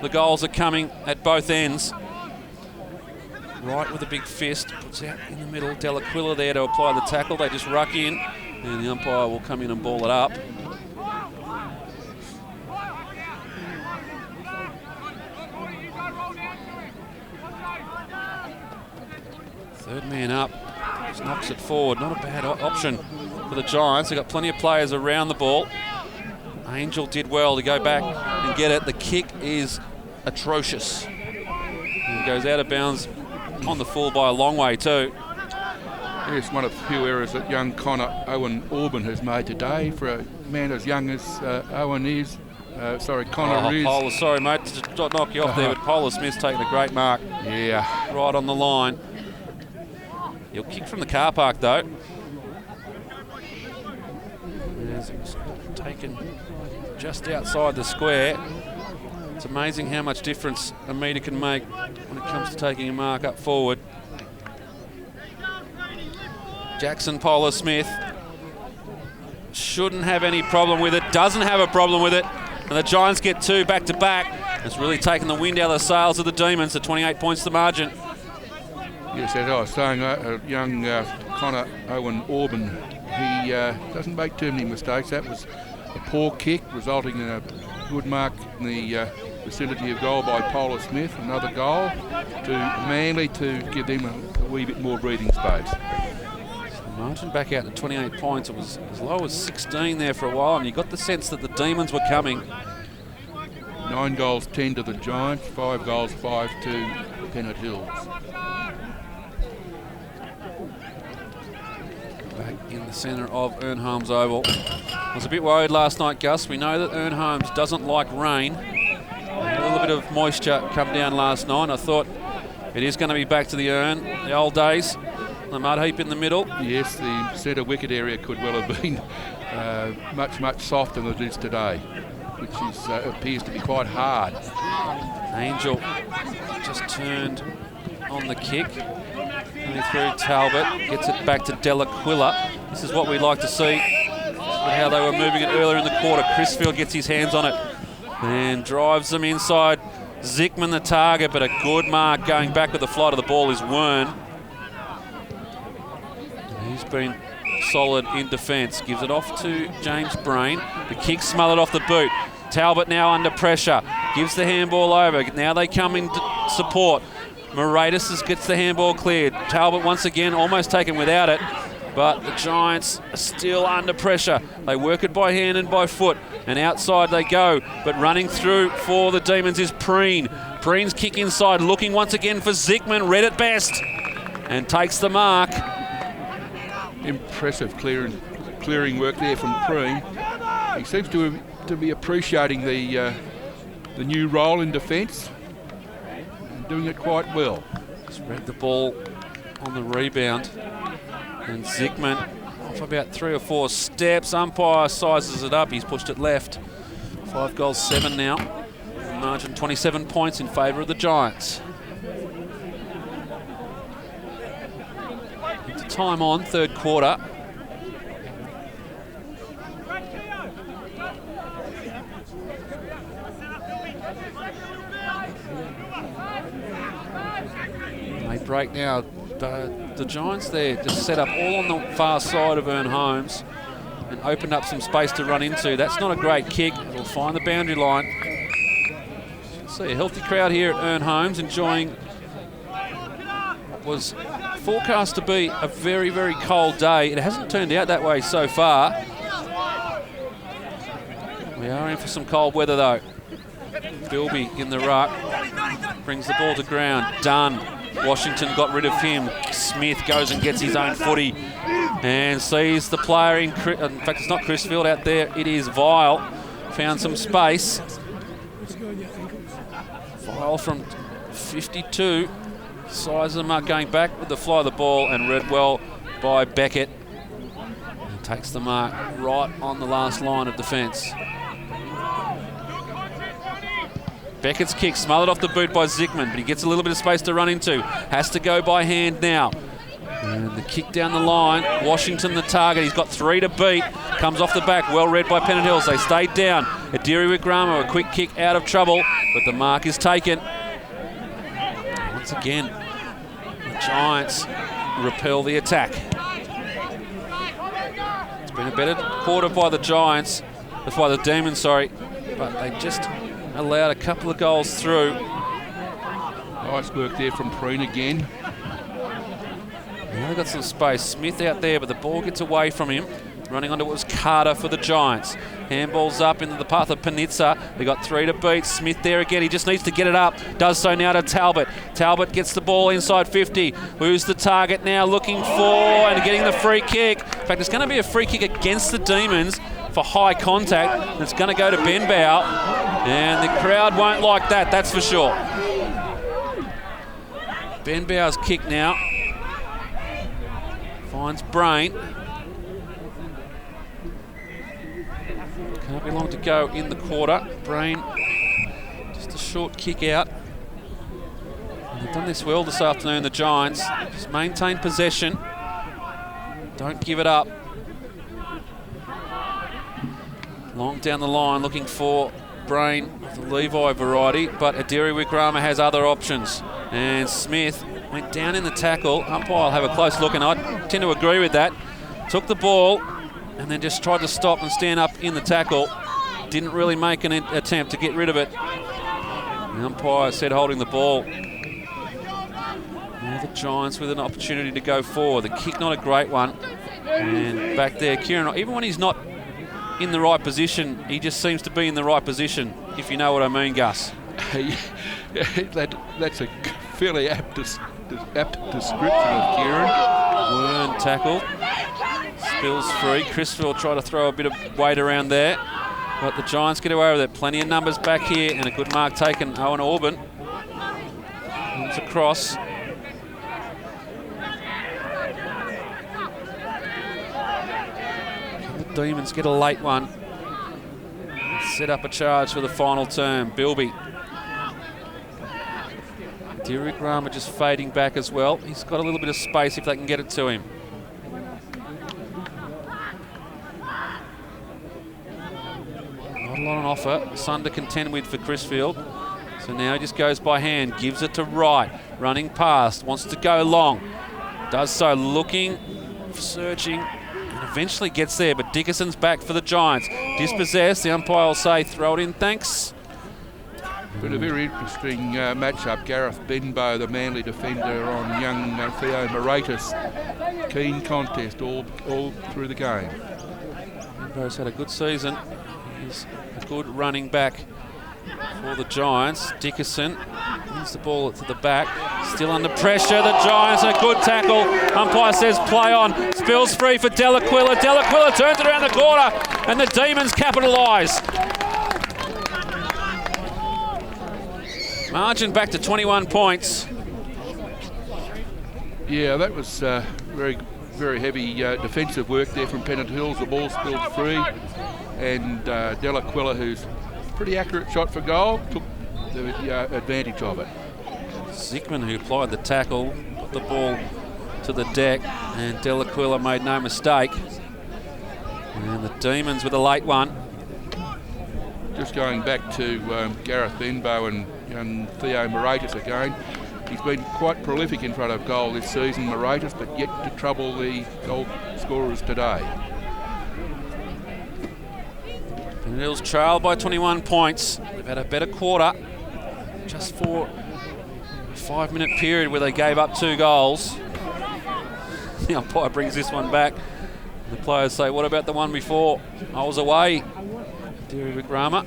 [SPEAKER 1] the goals are coming at both ends. Right with a big fist, puts out in the middle. Delaquila there to apply the tackle. They just ruck in, and the umpire will come in and ball it up. Third man up, just knocks it forward. Not a bad option for the Giants. They've got plenty of players around the ball. Angel did well to go back and get it. The kick is atrocious. It goes out of bounds on the full by a long way too.
[SPEAKER 2] It's one of the few errors that young Connor Owen Orban has made today for a man as young as Owen is. Connor is.
[SPEAKER 1] Sorry, mate, to knock you off there, but Polar Smith's taking a great mark.
[SPEAKER 2] Yeah.
[SPEAKER 1] Right on the line. He'll kick from the car park, though. It's taken just outside the square. It's amazing how much difference a metre can make when it comes to taking a mark up forward. Jackson Polar-Smith shouldn't have any problem with it, doesn't have a problem with it, and the Giants get 2 back-to-back. It's really taken the wind out of the sails of the Demons at 28 points the margin.
[SPEAKER 2] Yes, as I was saying, young Connor Owen Orban, he doesn't make too many mistakes. That was a poor kick, resulting in a good mark in the vicinity of goal by Polar-Smith. Another goal to Manly to give them a wee bit more breathing space.
[SPEAKER 1] Margin back out to 28 points. It was as low as 16 there for a while, and you got the sense that the Demons were coming.
[SPEAKER 2] 9 goals, 10 to the Giants, 5 goals, 5 to Pennant Hills.
[SPEAKER 1] Back in the centre of Ern Holmes Oval. I was a bit worried last night, Gus. We know that Ern Holmes doesn't like rain. A little bit of moisture come down last night. I thought it is going to be back to the Ern, the old days. The mud heap in the middle.
[SPEAKER 2] Yes, the centre wicket area could well have been much softer than it is today, which is, appears to be quite hard.
[SPEAKER 1] Angel just turned on the kick. Coming through Talbot, gets it back to Delaquila. This is what we'd like to see. How they were moving it earlier in the quarter. Crisfield gets his hands on it and drives them inside. Zickman the target, but a good mark going back with the flight of the ball is Wern. He's been solid in defence. Gives it off to James Brain. The kick smothered off the boot. Talbot now under pressure. Gives the handball over. Now they come in support. Moratis gets the handball cleared. Talbot once again almost taken without it. But the Giants are still under pressure. They work it by hand and by foot. And outside they go. But running through for the Demons is Preen. Preen's kick inside. Looking once again for Zickman. Read it best. And takes the mark.
[SPEAKER 2] Impressive clearing work there from Preen. He seems to be appreciating the new role in defence and doing it quite well.
[SPEAKER 1] Spread the ball on the rebound, and Zickman off about 3 or 4 steps. Umpire sizes it up. He's pushed it left. 5 goals, 7 now. Margin 27 points in favour of the Giants. Time on, third quarter. They break now. The Giants there just set up all on the far side of Ern Holmes and opened up some space to run into. That's not a great kick. It'll find the boundary line. See a healthy crowd here at Ern Holmes enjoying what was forecast to be a very, very cold day. It hasn't turned out that way so far. We are in for some cold weather though. Bilby in the ruck. Brings the ball to ground. Dunn. Washington got rid of him. Smith goes and gets his own footy and sees the player in fact, it's not Crisfield out there. It is Vile. Found some space. Vile from 52. Sizes them up going back with the fly of the ball and read well by Beckett. And takes the mark right on the last line of defence. Beckett's kick smothered off the boot by Zickman, but he gets a little bit of space to run into. Has to go by hand now. And the kick down the line. Washington the target. He's got 3 to beat. Comes off the back. Well read by Pennant Hills. They stayed down. Adiri Wigrama, a quick kick out of trouble, but the mark is taken. Once again, the Giants repel the attack. It's been a better quarter by the Giants, by the Demons, sorry, but they just allowed a couple of goals through.
[SPEAKER 2] Nice work there from Preen again.
[SPEAKER 1] Now they've got some space. Smith out there, but the ball gets away from him. Running onto what was Carter for the Giants. Handballs up into the path of Panizza. They got 3 to beat. Smith there again. He just needs to get it up. Does so now to Talbot. Talbot gets the ball inside 50. Who's the target now? Looking for and getting the free kick. In fact, it's going to be a free kick against the Demons for high contact. It's going to go to Benbow. And the crowd won't like that, that's for sure. Benbow's kick now. Finds Brain. Can't be long to go in the quarter. Brain just a short kick out. And they've done this well this afternoon, the Giants. Just maintain possession. Don't give it up. Long down the line, looking for Brain, the Levi variety, but Adiri Wickrama has other options. And Smith went down in the tackle. Umpire will have a close look, and I tend to agree with that. Took the ball and then just tried to stop and stand up in the tackle. Didn't really make an attempt to get rid of it. The umpire said holding the ball. Now the Giants with an opportunity to go forward. The kick not a great one. And back there, Kieran, even when he's not in the right position, he just seems to be in the right position, if you know what I mean, Gus.
[SPEAKER 2] That's a fairly apt description of Kieran.
[SPEAKER 1] Wern tackled. Spills free. Crisfield tried to throw a bit of weight around there, but the Giants get away with it. Plenty of numbers back here, and a good mark taken. Owen Orban moves across. The Demons get a late one. Set up a charge for the final term. Bilby. Derek Rama just fading back as well. He's got a little bit of space if they can get it to him. Not a lot on offer. Sun to contend with for Crisfield. So now he just goes by hand, gives it to Wright. Running past, wants to go long. Does so, looking, searching, and eventually gets there, but Dickerson's back for the Giants. Dispossessed, the umpire will say, throw it in, thanks.
[SPEAKER 2] But a very interesting matchup. Gareth Benbow, the Manly defender, on young Theo Moratis. Keen contest all through the game.
[SPEAKER 1] Benbow's had a good season. He's a good running back for the Giants. Dickerson wins the ball to the back. Still under pressure. The Giants, a good tackle. Umpire says play on. Spills free for Delaquila. Delaquila turns it around the corner, and the Demons capitalise. Margin back to 21 points.
[SPEAKER 2] Yeah, that was very, very heavy defensive work there from Pennant Hills. The ball spilled free, and Delaquila, who's pretty accurate shot for goal, took the advantage of it.
[SPEAKER 1] Zickman, who applied the tackle, got the ball to the deck, and Delaquila made no mistake. And the Demons with a late one.
[SPEAKER 2] Just going back to Gareth Benbow and Theo Moratis again. He's been quite prolific in front of goal this season, Moratis, but yet to trouble the goal scorers today.
[SPEAKER 1] Pennant Hills trail by 21 points. They've had a better quarter, just for a 5-minute period where they gave up 2 goals. The umpire brings this one back. The players say, what about the one before? I was away. Derek Wickrama.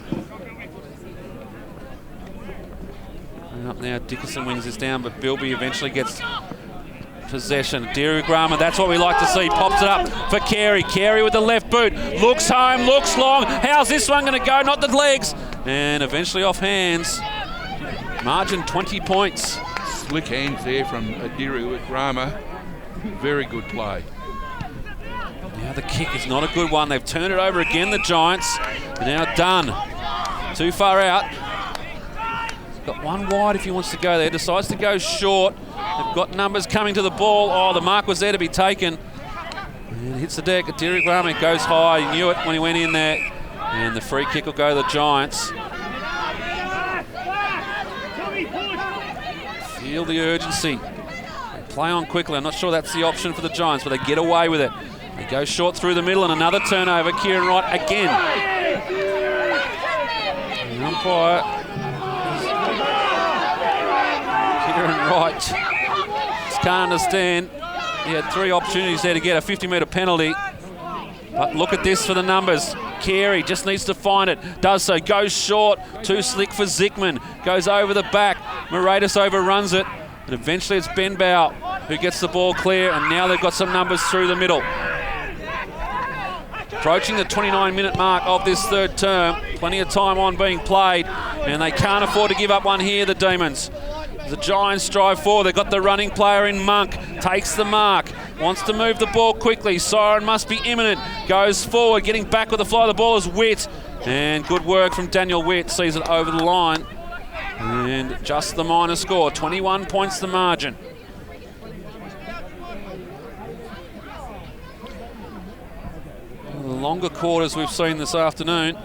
[SPEAKER 1] And up now, Dickerson wins this down, but Bilby eventually gets possession. Derek Wickrama, that's what we like to see. Pops it up for Carey. Carey with the left boot. Looks home, looks long. How's this one going to go? Not the legs. And eventually off hands. Margin 20 points.
[SPEAKER 2] Slick hands there from Adiri Wickrama. Very good play.
[SPEAKER 1] Now the kick is not a good one. They've turned it over again, the Giants. They're now done. Too far out. Got one wide if he wants to go there. Decides to go short. They've got numbers coming to the ball. Oh, the mark was there to be taken. And it hits the deck. Derek Graham goes high. He knew it when he went in there. And the free kick will go to the Giants. Feel the urgency. They play on quickly. I'm not sure that's the option for the Giants, but they get away with it. They go short through the middle, and another turnover. Kieran Wright again. The umpire. Kieran Wright just can't understand. He had 3 opportunities there to get a 50-metre penalty. But look at this for the numbers. Carey just needs to find it. Does so. Goes short. Too slick for Zickman. Goes over the back. Moratis overruns it. And eventually it's Benbow who gets the ball clear. And now they've got some numbers through the middle. Approaching the 29-minute mark of this third term. Plenty of time on being played. And they can't afford to give up one here, the Demons. The Giants strive forward. They've got the running player in Monk. Takes the mark. Wants to move the ball quickly. Siren must be imminent. Goes forward. Getting back with the fly of the ball is Witt. And good work from Daniel Witt. Sees it over the line. And just the minor score, 21 points the margin. One of the longer quarters we've seen this afternoon.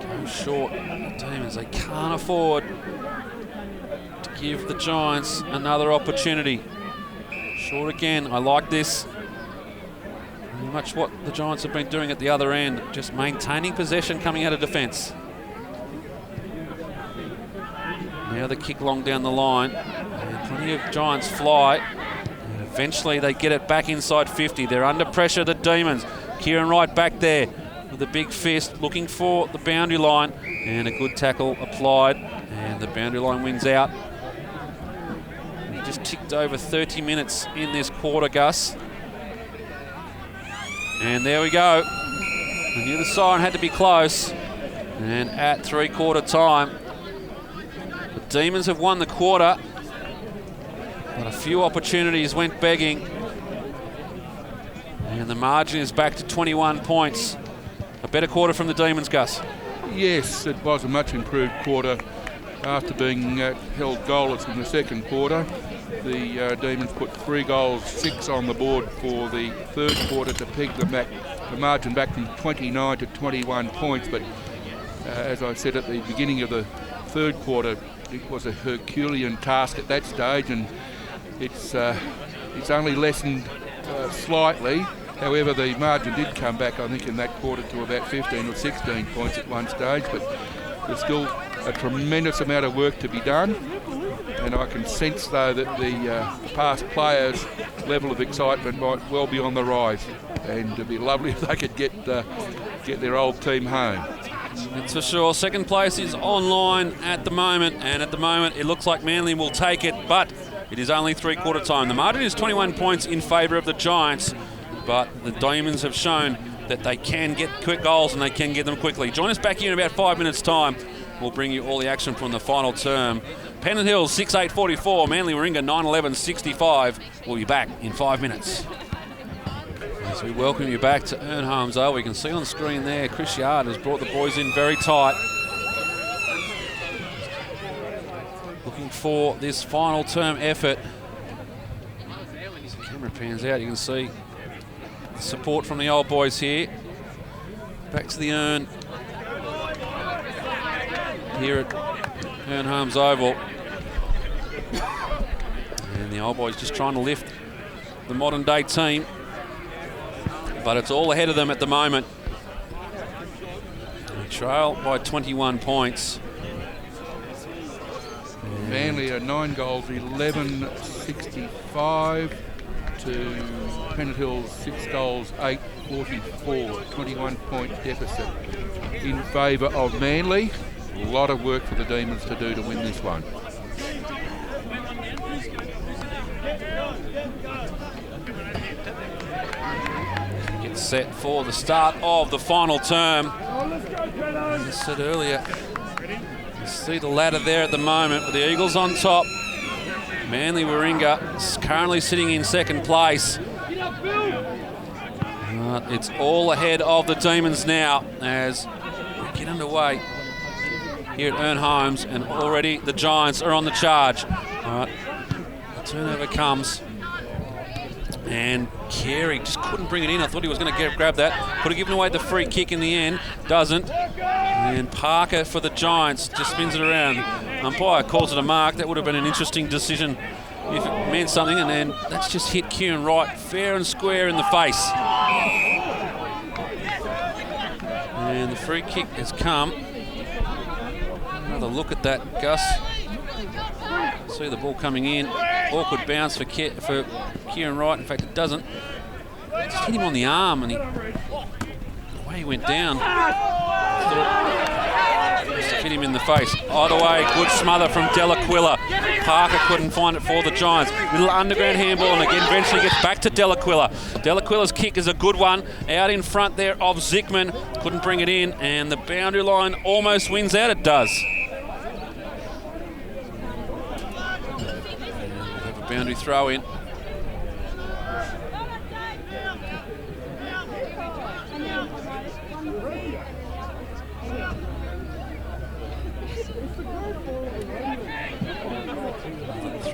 [SPEAKER 1] Go short, the Demons, they can't afford to give the Giants another opportunity. Short again, I like this. Pretty much what the Giants have been doing at the other end, just maintaining possession coming out of defence. Now the kick long down the line, and plenty of Giants fly. And eventually they get it back inside 50. They're under pressure, the Demons. Kieran Wright back there with a big fist, looking for the boundary line, and a good tackle applied, and the boundary line wins out. We just ticked over 30 minutes in this quarter, Gus. And there we go. I knew the siren had to be close. And at three-quarter time, the Demons have won the quarter, but a few opportunities went begging. And the margin is back to 21 points. A better quarter from the Demons, Gus.
[SPEAKER 2] Yes, it was a much improved quarter after being held goalless in the second quarter. The Demons put 3 goals, 6 on the board for the third quarter to peg the margin back from 29 to 21 points. But as I said at the beginning of the third quarter, it was a Herculean task at that stage, and it's only lessened slightly. However, the margin did come back, I think, in that quarter to about 15 or 16 points at one stage, but there's still a tremendous amount of work to be done. And I can sense, though, that the past players' level of excitement might well be on the rise, and it'd be lovely if they could get their old team home.
[SPEAKER 1] That's for sure. Second place is online at the moment, and at the moment it looks like Manly will take it, but it is only three-quarter time. The margin is 21 points in favour of the Giants, but the Demons have shown that they can get quick goals and they can get them quickly. Join us back here in about 5 minutes' time. We'll bring you all the action from the final term. Pennant Hills 6-8-44, Manly Warringah 9-11-65. We'll be back in 5 minutes. As we welcome you back to Ern Holmes Oval, we can see on the screen there, Chris Yard has brought the boys in very tight. Looking for this final term effort. As the camera pans out, you can see the support from the old boys here. Back to the Ern here at Ern Holmes Oval. And the old boys just trying to lift the modern day team, but it's all ahead of them at the moment. They trail by 21 points.
[SPEAKER 2] Manly are 9 goals, 11-65 to Pennant Hills 6 goals, 8-44, 21-point deficit in favour of Manly. A lot of work for the Demons to do to win this one.
[SPEAKER 1] Get set for the start of the final term. As I said earlier, you see the ladder there at the moment with the Eagles on top. Manly Warringah is currently sitting in second place. It's all ahead of the Demons now as we get underway here at Ern Holmes, and already the Giants are on the charge. All right, the turnover comes, and Carey just couldn't bring it in. I thought he was going to grab that. Could have given away the free kick in the end. Doesn't. And Parker for the Giants just spins it around. Umpire calls it a mark. That would have been an interesting decision if it meant something, and then that's just hit Kieran Wright fair and square in the face. And the free kick has come. Another look at that, Gus. See the ball coming in. Awkward bounce for Kieran Wright. In fact, it doesn't. It just hit him on the arm, and the way he went down, just hit him in the face. Either way, good smother from Delaquila. Parker couldn't find it for the Giants. Little underground handball, and again eventually gets back to Delaquila. Delaquila's kick is a good one. Out in front there of Zickman. Couldn't bring it in, and the boundary line almost wins out. It does. And we'll have a boundary throw in.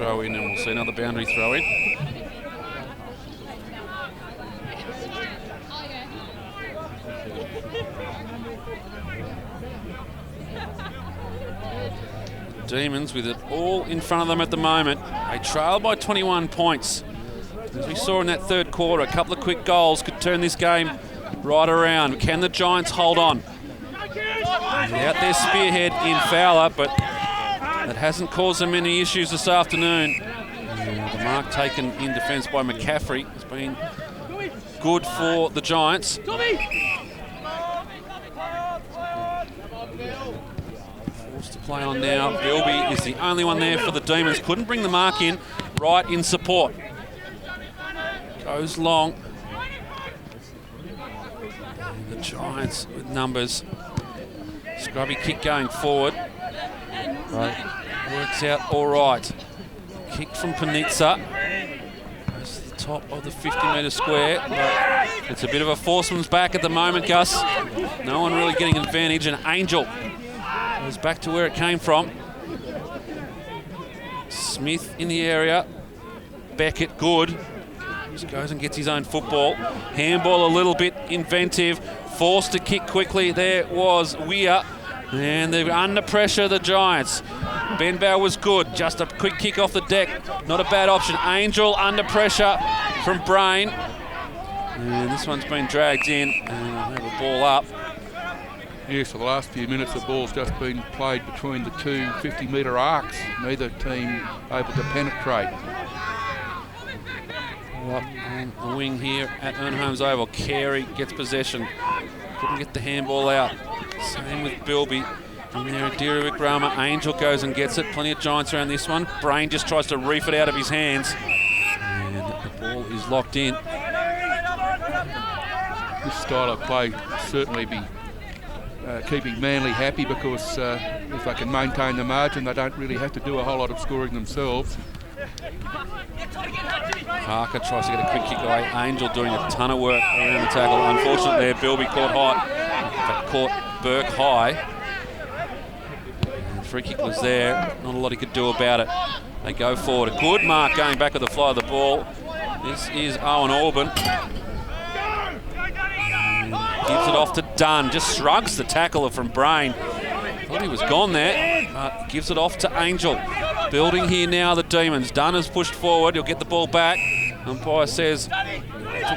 [SPEAKER 1] throw in, and we'll see another boundary throw in. Demons with it all in front of them at the moment. They trail by 21 points. As we saw in that third quarter, a couple of quick goals could turn this game right around. Can the Giants hold on? Out their spearhead in Fowler, but that hasn't caused them any issues this afternoon. The mark taken in defence by McCaffrey has been good for the Giants. Forced to play on now. Bilby is the only one there for the Demons. Couldn't bring the mark in. Right in support. Goes long. And the Giants with numbers. Scrubby kick going forward. Right. Works out all right. Kick from Panizza. Goes to the top of the 50-metre square. But it's a bit of a forceman's back at the moment, Gus. No one really getting advantage. And Angel goes back to where it came from. Smith in the area. Beckett good. Just goes and gets his own football. Handball a little bit inventive. Forced to kick quickly. There was Weir. And they're under pressure, the Giants. Benbow was good. Just a quick kick off the deck. Not a bad option. Angel under pressure from Brain. And this one's been dragged in. And they'll have a ball up.
[SPEAKER 2] Yes, for the last few minutes, the ball's just been played between the two 50-metre arcs. Neither team able to penetrate.
[SPEAKER 1] On the wing here at Ern Holmes Oval. Carey gets possession. Couldn't get the handball out. Same with Bilby. And there, Adira Wikrama. Angel goes and gets it. Plenty of Giants around this one. Brain just tries to reef it out of his hands. And the ball is locked in.
[SPEAKER 2] This style of play certainly be keeping Manly happy, because if they can maintain the margin, they don't really have to do a whole lot of scoring themselves.
[SPEAKER 1] Parker tries to get a quick kick away. Angel doing a ton of work around the tackle. Unfortunately there, Bilby caught high. Caught Burke high. And the free kick was there. Not a lot he could do about it. They go forward. A good mark going back with the fly of the ball. This is Owen Orban. Gives it off to Dunn. Just shrugs the tackler from Brain. Thought he was gone there, but gives it off to Angel. Building here now, the Demons. Dunn has pushed forward. He'll get the ball back. Umpire says took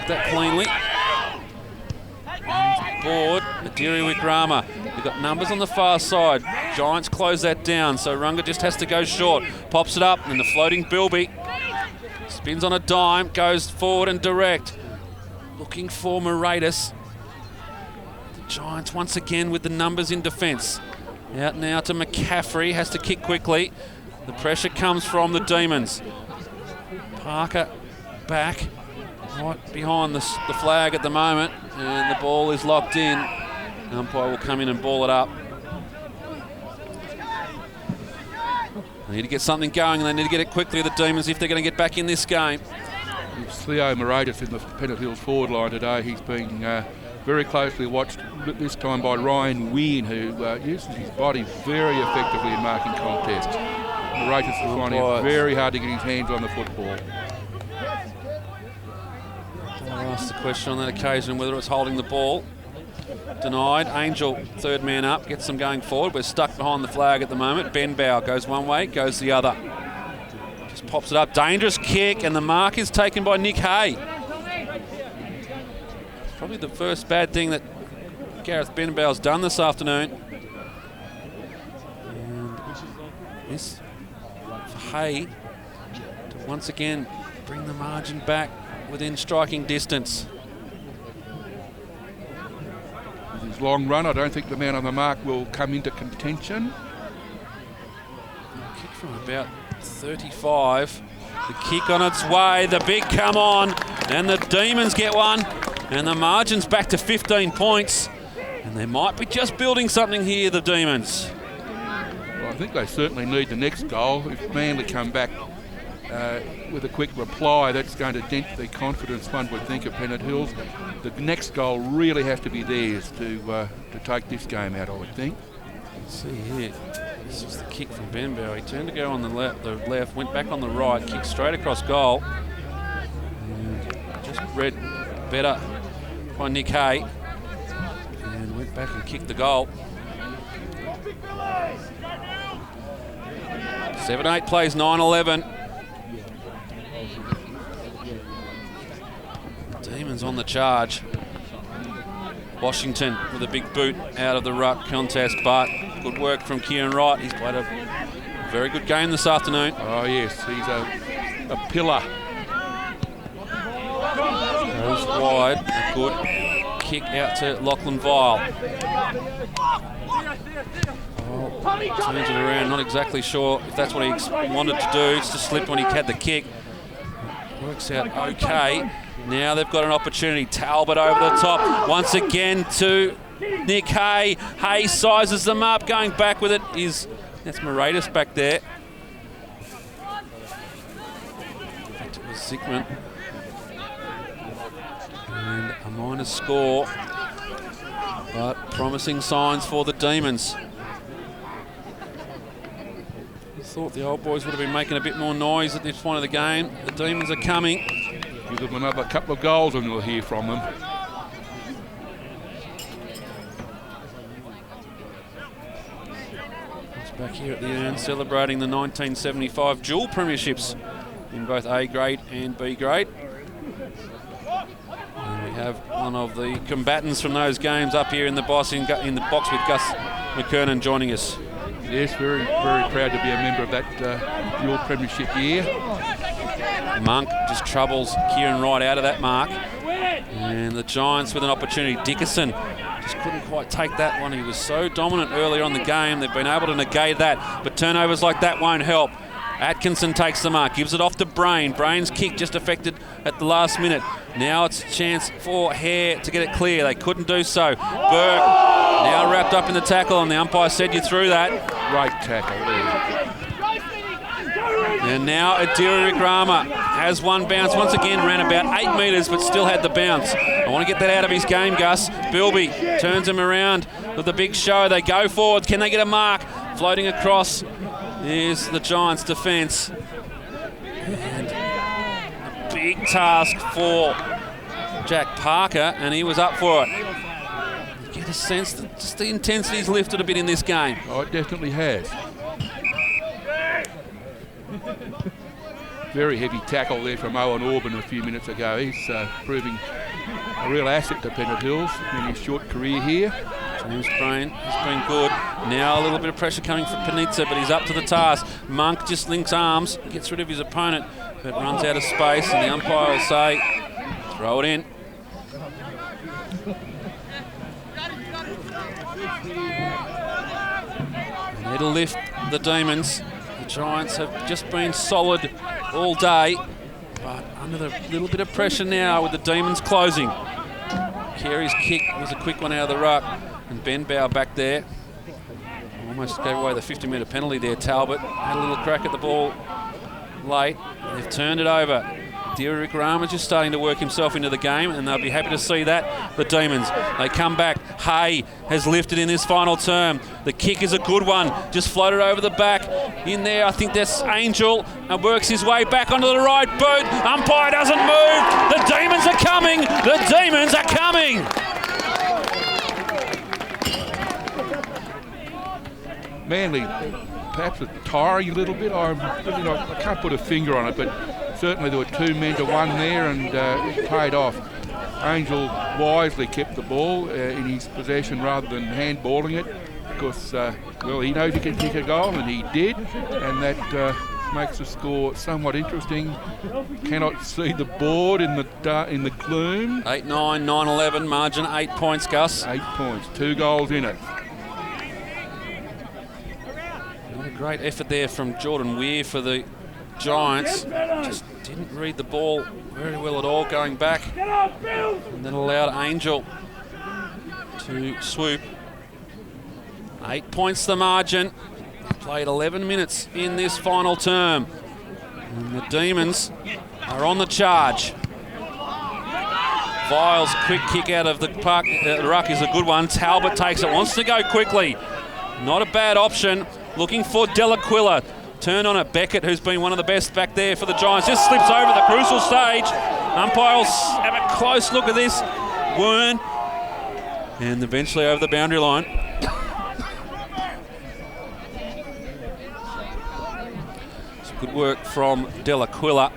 [SPEAKER 1] that cleanly. Board, Adiri Wikrama. They've got numbers on the far side. Giants close that down, so Runga just has to go short. Pops it up, and the floating Bilby spins on a dime, goes forward and direct. Looking for Moratis. The Giants once again with the numbers in defence. Out now to McCaffrey, has to kick quickly. The pressure comes from the Demons. Parker back, right behind the flag at the moment, and the ball is locked in. Umpire will come in and ball it up. They need to get something going, and they need to get it quickly, the Demons, if they're going to get back in this game.
[SPEAKER 2] It's Theo Moratis in the Pennant Hills forward line today. He's been very closely watched this time by Ryan Wien, who uses his body very effectively in marking contests. Moratis is finding it very hard to get his hands on the football.
[SPEAKER 1] I'll ask the question on that occasion whether it's holding the ball. Denied. Angel, third man up, gets them going forward. We're stuck behind the flag at the moment. Benbow goes one way, goes the other. Just pops it up. Dangerous kick, and the mark is taken by Nick Hay. It's probably the first bad thing that Gareth Benbow's done this afternoon. And this for Hay to once again bring the margin back within striking distance.
[SPEAKER 2] With his long run, I don't think the man on the mark will come into contention.
[SPEAKER 1] Kick from about 35. The kick on its way, the big come on, and the Demons get one, and the margin's back to 15 points. And they might be just building something here, the Demons.
[SPEAKER 2] Well, I think they certainly need the next goal. If Manly come back with a quick reply, that's going to dent the confidence, one would think, of Pennant Hills. The next goal really has to be theirs to take this game out, I would think.
[SPEAKER 1] Let's see here. This is the kick from Benbow. He turned to go on the left, went back on the right, kicked straight across goal. And just read better by Nick Hay. And went back and kicked the goal. 7-8 plays 9-11. Demons on the charge. Washington with a big boot out of the ruck contest, but good work from Kieran Wright. He's played a very good game this afternoon.
[SPEAKER 2] Oh yes, he's a pillar.
[SPEAKER 1] Goes wide, a good kick out to Lachlan Vile. Turns it around, not exactly sure if that's what he wanted to do. It's just slipped when he had the kick. Works out okay. Now they've got an opportunity. Talbot over the top. Once again to Nick Hay. Hay sizes them up. Going back with it is... That's Moratis back there. Back to Zickman. And a minor score. But promising signs for the Demons. Thought the old boys would have been making a bit more noise at this point of the game. The Demons are coming.
[SPEAKER 2] Give them another couple of goals and we'll hear from them.
[SPEAKER 1] It's back here at the Ern, celebrating the 1975 dual premierships in both A grade and B grade. And we have one of the combatants from those games up here in the box with Gus McKernan joining us.
[SPEAKER 2] Yes, very, very proud to be a member of that dual premiership year.
[SPEAKER 1] Monk just troubles Kieran Wright out of that mark. And the Giants with an opportunity. Dickerson just couldn't quite take that one. He was so dominant earlier on the game. They've been able to negate that. But turnovers like that won't help. Atkinson takes the mark, gives it off to Brain. Brain's kick just affected at the last minute. Now it's a chance for Hare to get it clear. They couldn't do so. Burke now wrapped up in the tackle, and the umpire said you through that.
[SPEAKER 2] Great tackle there.
[SPEAKER 1] And now Adira Wikrama has one bounce. Once again, ran about 8 metres, but still had the bounce. I want to get that out of his game, Gus. Bilby turns him around with a big show. They go forward. Can they get a mark? Floating across is the Giants' defence. And a big task for Jack Parker, and he was up for it. You get a sense that just the intensity's lifted a bit in this game.
[SPEAKER 2] Oh, it definitely has. Very heavy tackle there from Owen Orban a few minutes ago. He's proving a real asset to Pennant Hills in his short career here.
[SPEAKER 1] James Brain has been good. Now a little bit of pressure coming from Panizza, but he's up to the task. Monk just links arms, gets rid of his opponent, but runs out of space, and the umpire will say, throw it in. And it'll lift the Demons. The Giants have just been solid all day, but under the little bit of pressure now with the Demons closing. Carey's kick was a quick one out of the ruck, and Ben Bow back there. Almost gave away the 50-metre penalty there. Talbot had a little crack at the ball late. They've turned it over. Derek Rama's just starting to work himself into the game, and they'll be happy to see that. The Demons, they come back. Hay has lifted in this final term. The kick is a good one. Just floated over the back. In there, I think that's Angel, and works his way back onto the right boot. Umpire doesn't move. The Demons are coming. The Demons are coming.
[SPEAKER 2] Manly, perhaps tiring a little bit. I can't put a finger on it, but certainly there were 2 men to 1 there, and it paid off. Angel wisely kept the ball in his possession rather than handballing it, because, he knows he can kick a goal, and he did, and that makes the score somewhat interesting. Cannot see the board in the gloom.
[SPEAKER 1] 8-9, 9-11, margin 8 points, Gus.
[SPEAKER 2] 8 points, 2 goals in it.
[SPEAKER 1] Not a great effort there from Jordan Weir for the Giants. Just didn't read the ball very well at all going back, and then allowed Angel to swoop. 8 points the margin. Played 11 minutes in this final term, and the Demons are on the charge. Vile's quick kick out of the ruck is a good one. Talbot takes it, wants to go quickly. Not a bad option. looking for Delaquila. Turn on it. Beckett, who's been one of the best back there for the Giants, just slips over the crucial stage. Umpire will have a close look at this. Wern. And eventually over the boundary line. Some good work from Delaquila.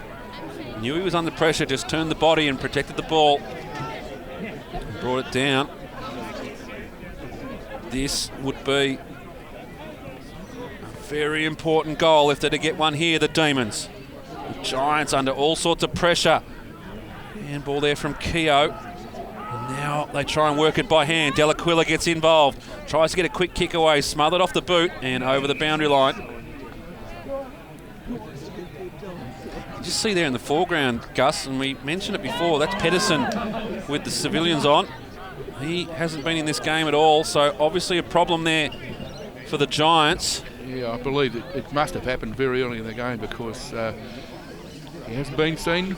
[SPEAKER 1] Knew he was under pressure, just turned the body and protected the ball. And brought it down. This would be a very important goal if they're to get one here, the Demons. The Giants under all sorts of pressure. Handball there from Keogh. And now they try and work it by hand. Delaquila gets involved. Tries to get a quick kick away. Smothered off the boot and over the boundary line. You just see there in the foreground, Gus, and we mentioned it before, that's Pedersen with the civilians on. He hasn't been in this game at all, so obviously a problem there for the Giants.
[SPEAKER 2] Yeah, I believe it must have happened very early in the game because he hasn't been seen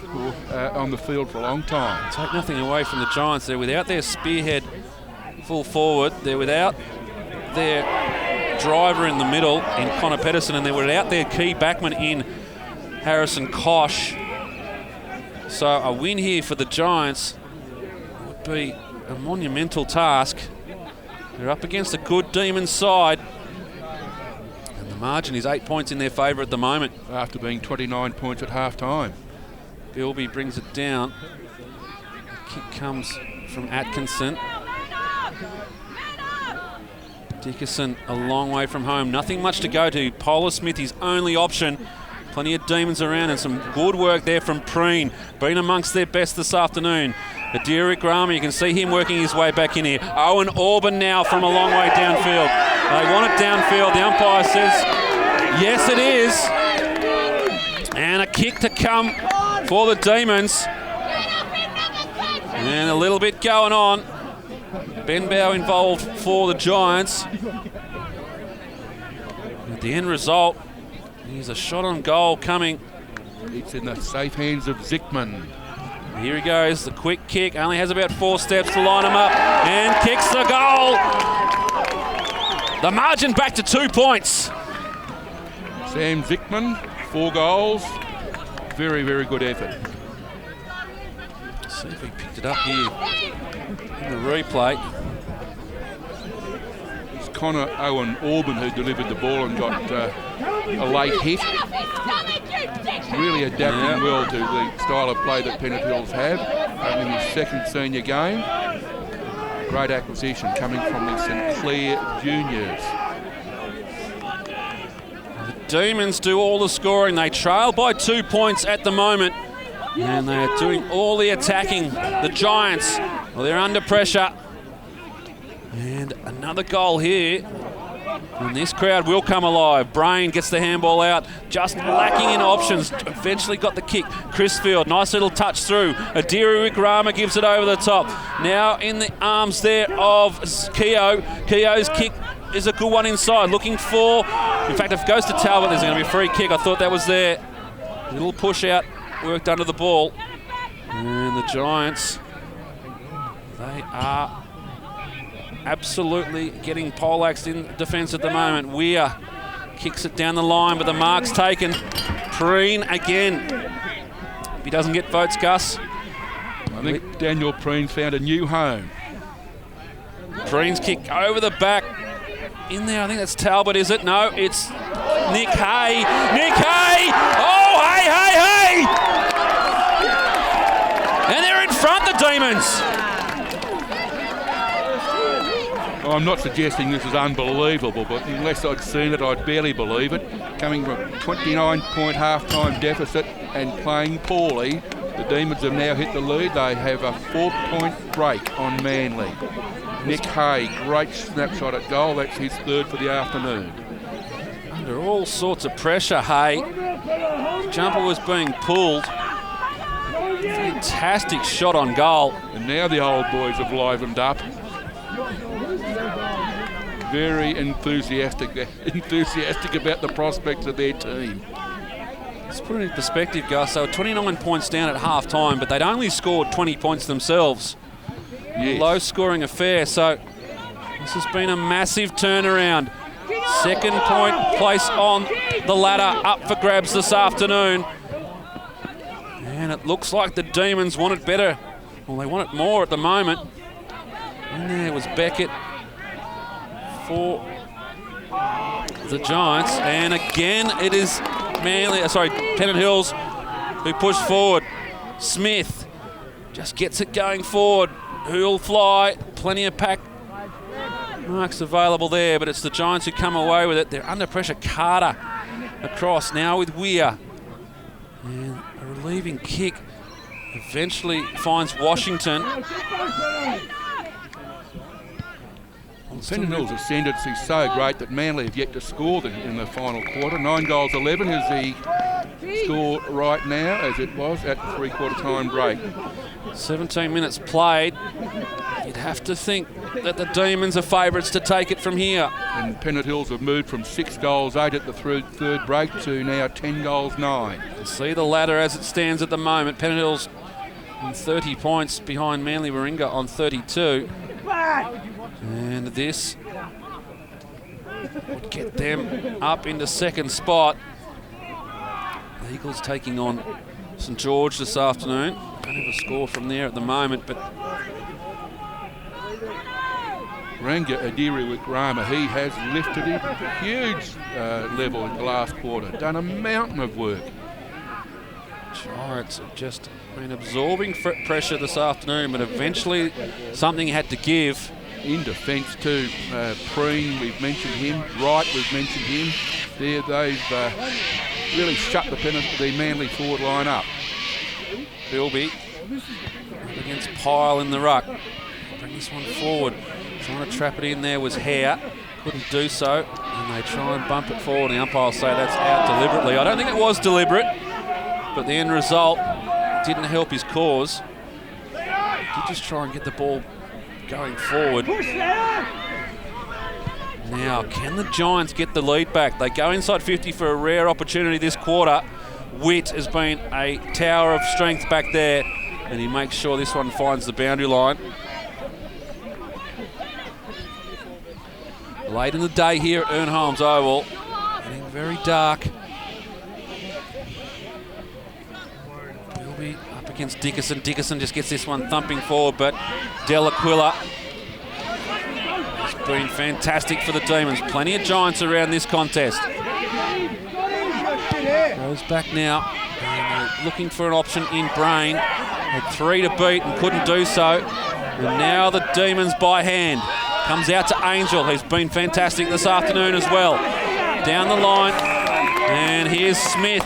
[SPEAKER 2] on the field for a long time.
[SPEAKER 1] Take nothing away from the Giants. They're without their spearhead full forward. They're without their driver in the middle in Connor Pedersen, and they're without their key backman in Harrison Kosh. So a win here for the Giants would be a monumental task. They're up against a good Demons side. And the margin is 8 points in their favour at the moment.
[SPEAKER 2] After being 29 points at half-time.
[SPEAKER 1] Bilby brings it down. The kick comes from Atkinson. Dickerson a long way from home. Nothing much to go to. Polar Smith, his only option. Plenty of Demons around and some good work there from Preen. Been amongst their best this afternoon. Adira Grama, you can see him working his way back in here. Owen Orban now from a long way downfield. They want it downfield. The umpire says, yes it is. And a kick to come for the Demons. And a little bit going on. Benbow involved for the Giants. At the end result, here's a shot on goal coming.
[SPEAKER 2] It's in the safe hands of Zickman.
[SPEAKER 1] Here he goes, the quick kick. Only has about 4 steps to line him up and kicks the goal. The margin back to 2 points.
[SPEAKER 2] Sam Zickman, 4 goals. Very, very good effort.
[SPEAKER 1] See if he picked it up here in the replay.
[SPEAKER 2] It's Connor Owen Orban who delivered the ball and got a late hit. Really adapting well to the style of play that Pennant Hills have in his second senior game. Great acquisition coming from the St Clair Juniors.
[SPEAKER 1] The Demons do all the scoring. They trail by 2 points at the moment. And they're doing all the attacking. The Giants, well, they're under pressure. And another goal here. And this crowd will come alive. Brain gets the handball out, just lacking in options. Eventually got the kick. Crisfield, nice little touch through. Adira Wikrama gives it over the top. Now in the arms there of Keogh. Keogh's kick is a good one inside. Looking for, in fact, if it goes to Talbot, there's going to be a free kick. I thought that was there. Little push out, worked under the ball. And the Giants, they are absolutely getting poleaxed in defence at the moment. Weir kicks it down the line, but the mark's taken. Preen again. If he doesn't get votes, Gus.
[SPEAKER 2] I think Daniel Preen's found a new home.
[SPEAKER 1] Preen's kick over the back. In there, I think that's Talbot, is it? No, it's Nick Hay. Nick Hay! Oh, hey! And they're in front, the Demons.
[SPEAKER 2] Well, I'm not suggesting this is unbelievable, but unless I'd seen it, I'd barely believe it. Coming from a 29-point half-time deficit and playing poorly, the Demons have now hit the lead. They have a 4-point break on Manly. Nick Hay, great snapshot at goal. That's his 3rd for the afternoon.
[SPEAKER 1] Under all sorts of pressure, Hay. Jumper was being pulled. Fantastic shot on goal.
[SPEAKER 2] And now the old boys have livened up. Very enthusiastic about the prospects of their team.
[SPEAKER 1] Let's put it in perspective, Gus. They were 29 points down at half-time, but they'd only scored 20 points themselves.
[SPEAKER 2] Yes.
[SPEAKER 1] Low-scoring affair, so this has been a massive turnaround. Second point place on the ladder up for grabs this afternoon. And it looks like the Demons want it better. Well, they want it more at the moment. And there was Beckett for the Giants. And again, it is Pennant Hills who push forward. Smith just gets it going forward. Who'll fly? Plenty of pack marks available there, but it's the Giants who come away with it. They're under pressure. Carter across now with Weir. And a relieving kick eventually finds Washington.
[SPEAKER 2] Pennant Hills' ascendancy is so great that Manly have yet to score in the final quarter. 9 goals 11 is the score right now, as it was at the three-quarter time break.
[SPEAKER 1] 17 minutes played. You'd have to think that the Demons are favourites to take it from here.
[SPEAKER 2] And Pennant Hills have moved from 6 goals 8 at the third break to now 10 goals 9.
[SPEAKER 1] See the ladder as it stands at the moment. Pennant Hills on 30 points behind Manly Warringah on 32. And this would get them up into second spot. The Eagles taking on St George this afternoon. Don't have a score from there at the moment, but
[SPEAKER 2] Ranga Adiri with Grama, he has lifted it to a huge level in the last quarter. Done a mountain of work.
[SPEAKER 1] Giants have just been absorbing pressure this afternoon, but eventually something had to give.
[SPEAKER 2] In defence too, Preen, we've mentioned him. Wright, we've mentioned him. They've really shut the Manly forward line up.
[SPEAKER 1] Bilby against Pyle in the ruck. Bring this one forward. Trying to trap it in there was Hare. Couldn't do so. And they try and bump it forward. The umpire will say that's out deliberately. I don't think it was deliberate, but the end result didn't help his cause. He did just try and get the ball going forward. Now, can the Giants get the lead back? They go inside 50 for a rare opportunity this quarter. Witt has been a tower of strength back there, and he makes sure this one finds the boundary line. Late in the day here at Ern Holmes Oval. Getting very dark. Bilby up against Dickerson. Dickerson just gets this one thumping forward, but Delaquila has been fantastic for the Demons. Plenty of Giants around this contest. Goes back now. And they're looking for an option in Brain. Had 3 to beat and couldn't do so. And now the Demons by hand. Comes out to Angel, who's been fantastic this afternoon as well. Down the line, and here's Smith.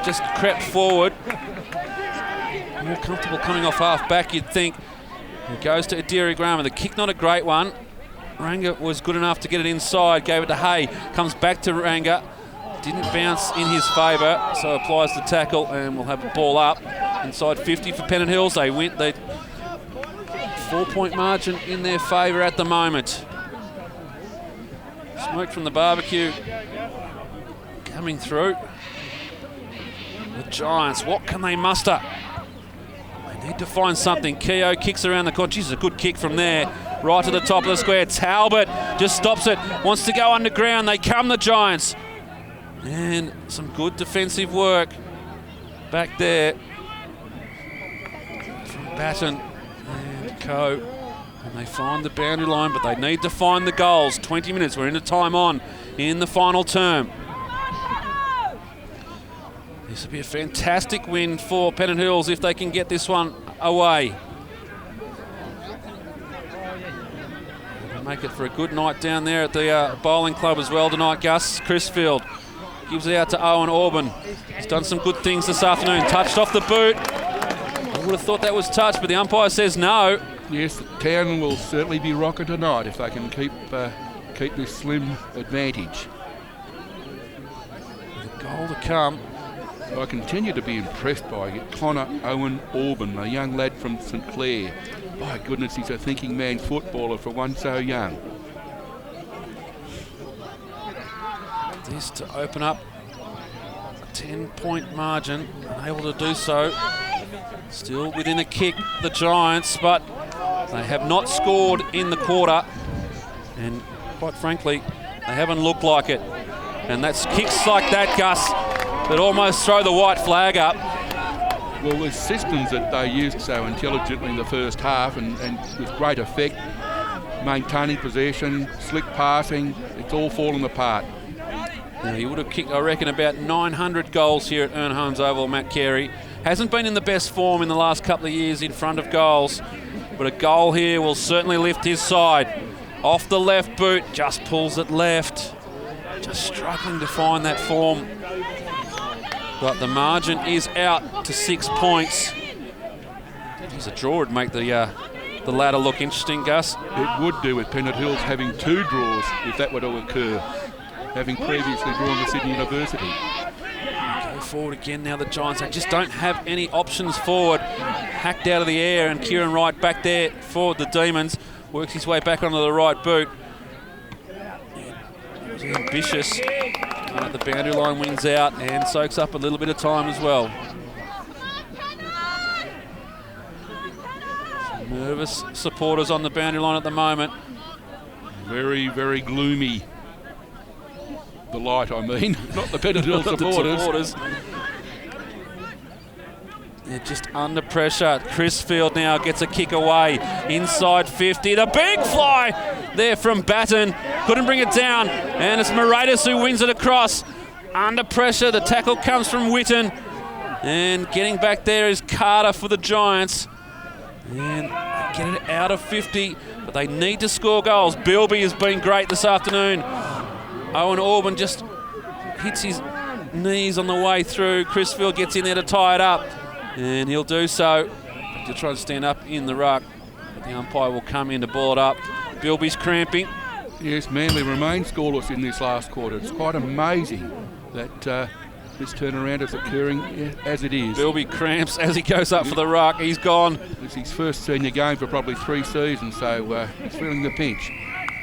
[SPEAKER 1] Just crept forward. More comfortable coming off half back, you'd think. He goes to Adiri Graham. The kick, not a great one. Ranga was good enough to get it inside, gave it to Hay. Comes back to Ranga. Didn't bounce in his favour, so applies the tackle, and we'll have a ball up. Inside 50 for Pennant Hills. They win. They 4-point margin in their favour at the moment. Smoke from the barbecue coming through. The Giants, what can they muster? They need to find something. Keogh kicks around the corner. Geez, a good kick from there. Right to the top of the square. Talbot just stops it. Wants to go underground. They come, the Giants. And some good defensive work back there from Batten. And they find the boundary line, but they need to find the goals. 20 minutes, we're into time on in the final term. This will be a fantastic win for Pennant Hills if they can get this one away. They'll make it for a good night down there at the bowling club as well tonight, Gus. Crisfield gives it out to Owen Orban. He's done some good things this afternoon. Touched off the boot. I would have thought that was touched, but the umpire says no.
[SPEAKER 2] Yes, the town will certainly be rocking tonight if they can keep this slim advantage.
[SPEAKER 1] The goal to come.
[SPEAKER 2] I continue to be impressed by Connor Owen Orban, a young lad from St Clair. My goodness, he's a thinking man footballer for one so young.
[SPEAKER 1] This to open up a 10-point margin, unable to do so. Still within a kick, the Giants, but they have not scored in the quarter. And quite frankly, They haven't looked like it. And that's kicks like that, Gus, that almost throw the white flag up.
[SPEAKER 2] Well, the systems that they used so intelligently in the first half and with great effect, maintaining possession, slick passing, it's all fallen apart.
[SPEAKER 1] Now, he would have kicked, I reckon, about 900 goals here at Ern Holmes Oval, Matt Carey. Hasn't been in the best form in the last couple of years in front of goals, but a goal here will certainly lift his side. Off the left boot, just pulls it left. Just struggling to find that form. But the margin is out to 6 points. As a draw would make the ladder look interesting, Gus.
[SPEAKER 2] It would do with Pennant Hills having 2 draws if that were to occur, having previously drawn the Sydney University.
[SPEAKER 1] Go forward again now, the Giants. They just don't have any options forward. Hacked out of the air, and Kieran Wright back there for the Demons. Works his way back onto the right boot. Ambitious. The boundary line wins out and soaks up a little bit of time as well. Some nervous supporters on the boundary line at the moment.
[SPEAKER 2] Very, very gloomy. The light, I mean, not the Pennant Hill supporters.
[SPEAKER 1] They're just under pressure. Chris Field now gets a kick away. Inside 50. The big fly there from Batten. Couldn't bring it down. And it's Moratis who wins it across. Under pressure. The tackle comes from Witten. And getting back there is Carter for the Giants. And get it out of 50. But they need to score goals. Bilby has been great this afternoon. Owen Orban just hits his knees on the way through. Chris Field gets in there to tie it up. And he'll do so to try to stand up in the ruck. But the umpire will come in to ball it up. Bilby's cramping.
[SPEAKER 2] Yes, Manly remains scoreless in this last quarter. It's quite amazing that this turnaround is occurring as it is.
[SPEAKER 1] Bilby cramps as he goes up for the ruck. He's gone.
[SPEAKER 2] It's his first senior game for probably 3 seasons, so he's feeling the pinch.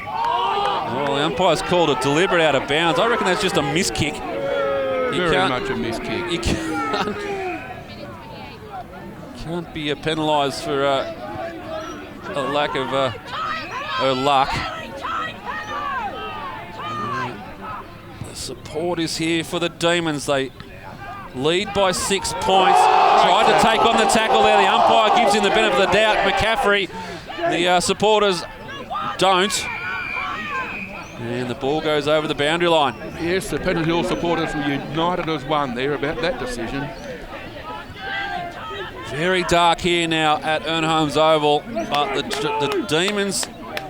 [SPEAKER 1] Well, the umpire's called a deliberate out of bounds. I reckon that's just a miss kick.
[SPEAKER 2] Very much a miss kick.
[SPEAKER 1] You can't be penalised for a lack of luck. The support is here for the Demons. They lead by 6 points. Tried to take on the tackle there. The umpire gives him the benefit of the doubt. McCaffrey. The supporters don't. And the ball goes over the boundary line.
[SPEAKER 2] Yes, the Pennant Hill supporters were united as one there about that decision.
[SPEAKER 1] Very dark here now at Ern Holmes Oval, but the Demons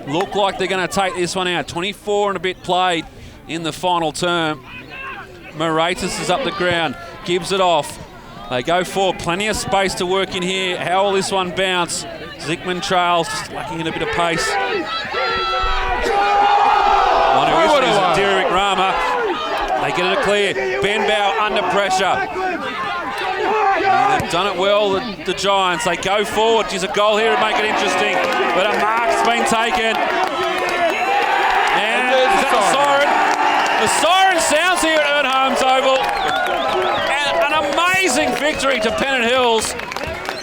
[SPEAKER 1] look like they're going to take this one out. 24 and a bit played in the final term. Moratis is up the ground, gives it off. They go forward, plenty of space to work in here. How will this one bounce? Zickman trails, just lacking in a bit of pace. One who is Derek Rama. They get it clear. Ben Bow under pressure. They've done it well, the Giants. They go forward. There's a goal here to make it interesting. But a mark's been taken. And is that the siren? The siren sounds here at Ern Holmes Oval. And an amazing victory to Pennant Hills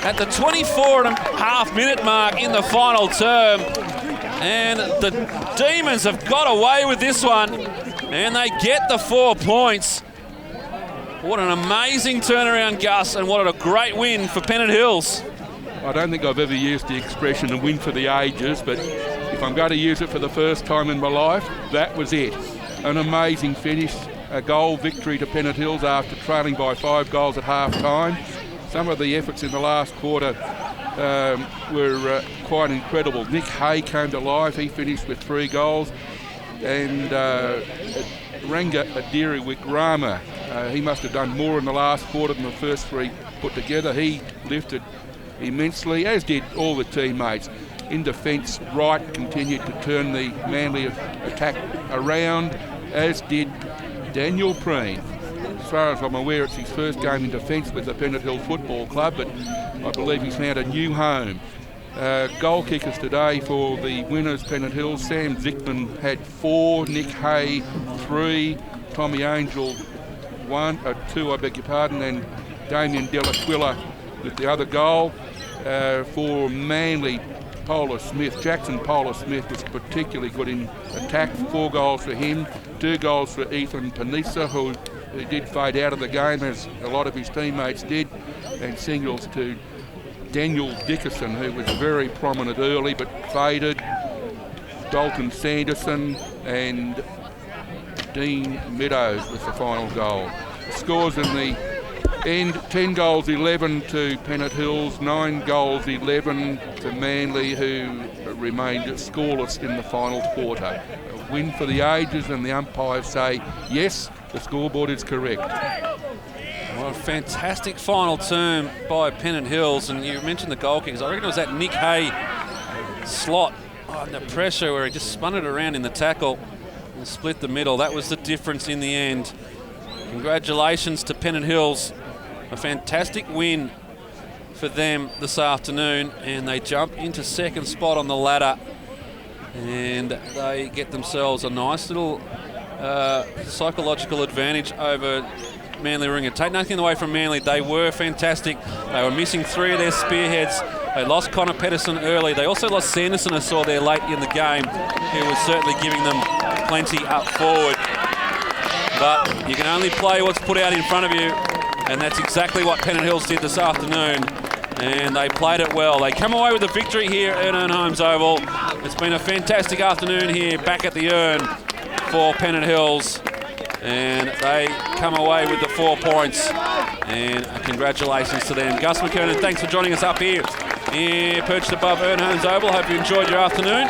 [SPEAKER 1] at the 24.5-minute mark in the final term. And the Demons have got away with this one. And they get the 4 points. What an amazing turnaround, Gus, and what a great win for Pennant Hills.
[SPEAKER 2] I don't think I've ever used the expression a win for the ages, but if I'm going to use it for the first time in my life, that was it. An amazing finish, a goal victory to Pennant Hills after trailing by 5 goals at half-time. Some of the efforts in the last quarter were quite incredible. Nick Hay came to life. He finished with 3 goals. And Ranga Adiri Rama, he must have done more in the last quarter than the first 3 put together. He lifted immensely, as did all the teammates. In defence, Wright continued to turn the Manly attack around, as did Daniel Preen. As far as I'm aware, it's his first game in defence with the Pennant Hill Football Club, but I believe he's found a new home. Goal kickers today for the winners, Pennant Hill. Sam Zickman had 4, Nick Hay 3, Tommy Angel 2, I beg your pardon, and Damien Delaquila with the other goal. For Manly, Jackson Polar Smith was particularly good in attack. 4 goals for him, 2 goals for Ethan Panissa, who did fade out of the game as a lot of his teammates did, and singles to Daniel Dickerson, who was very prominent early but faded. Dalton Sanderson and Dean Meadows with the final goal. The scores in the end: 10 goals 11 to Pennant Hills, 9 goals 11 to Manly, who remained scoreless in the final quarter. A win for the ages, and the umpires say yes, the scoreboard is correct.
[SPEAKER 1] Well, a fantastic final term by Pennant Hills, and you mentioned the goal kickers. I reckon it was that Nick Hay slot under pressure where he just spun it around in the tackle and split the middle. That was the difference in the end. Congratulations to Pennant Hills. A fantastic win for them this afternoon, and they jump into second spot on the ladder, and they get themselves a nice little psychological advantage over Manly Warringah. Take nothing away from Manly, they were fantastic. They were missing 3 of their spearheads. They lost Connor Pedersen early. They also lost Sanderson, I saw there late in the game, who was certainly giving them plenty up forward. But you can only play what's put out in front of you, and that's exactly what Pennant Hills did this afternoon, and they played it well. They come away with a victory here at Ern Holmes Oval. It's been a fantastic afternoon here back at the Ern for Pennant Hills, and they come away with the 4 points, and congratulations to them. Gus McKernan, thanks for joining us up here, perched above Ern Holmes Oval. Hope you enjoyed your afternoon.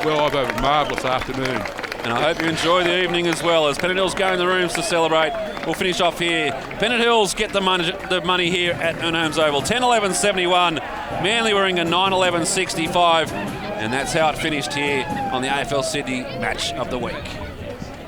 [SPEAKER 2] Well, I've had a marvellous afternoon.
[SPEAKER 1] And I hope you enjoy the evening as well, as Pennant Hills go in the rooms to celebrate. We'll finish off here. Pennant Hills get the money here at Ern Holmes Oval. 10-11-71, Manly Warringah 9-11-65. And that's how it finished here on the AFL Sydney Match of the Week.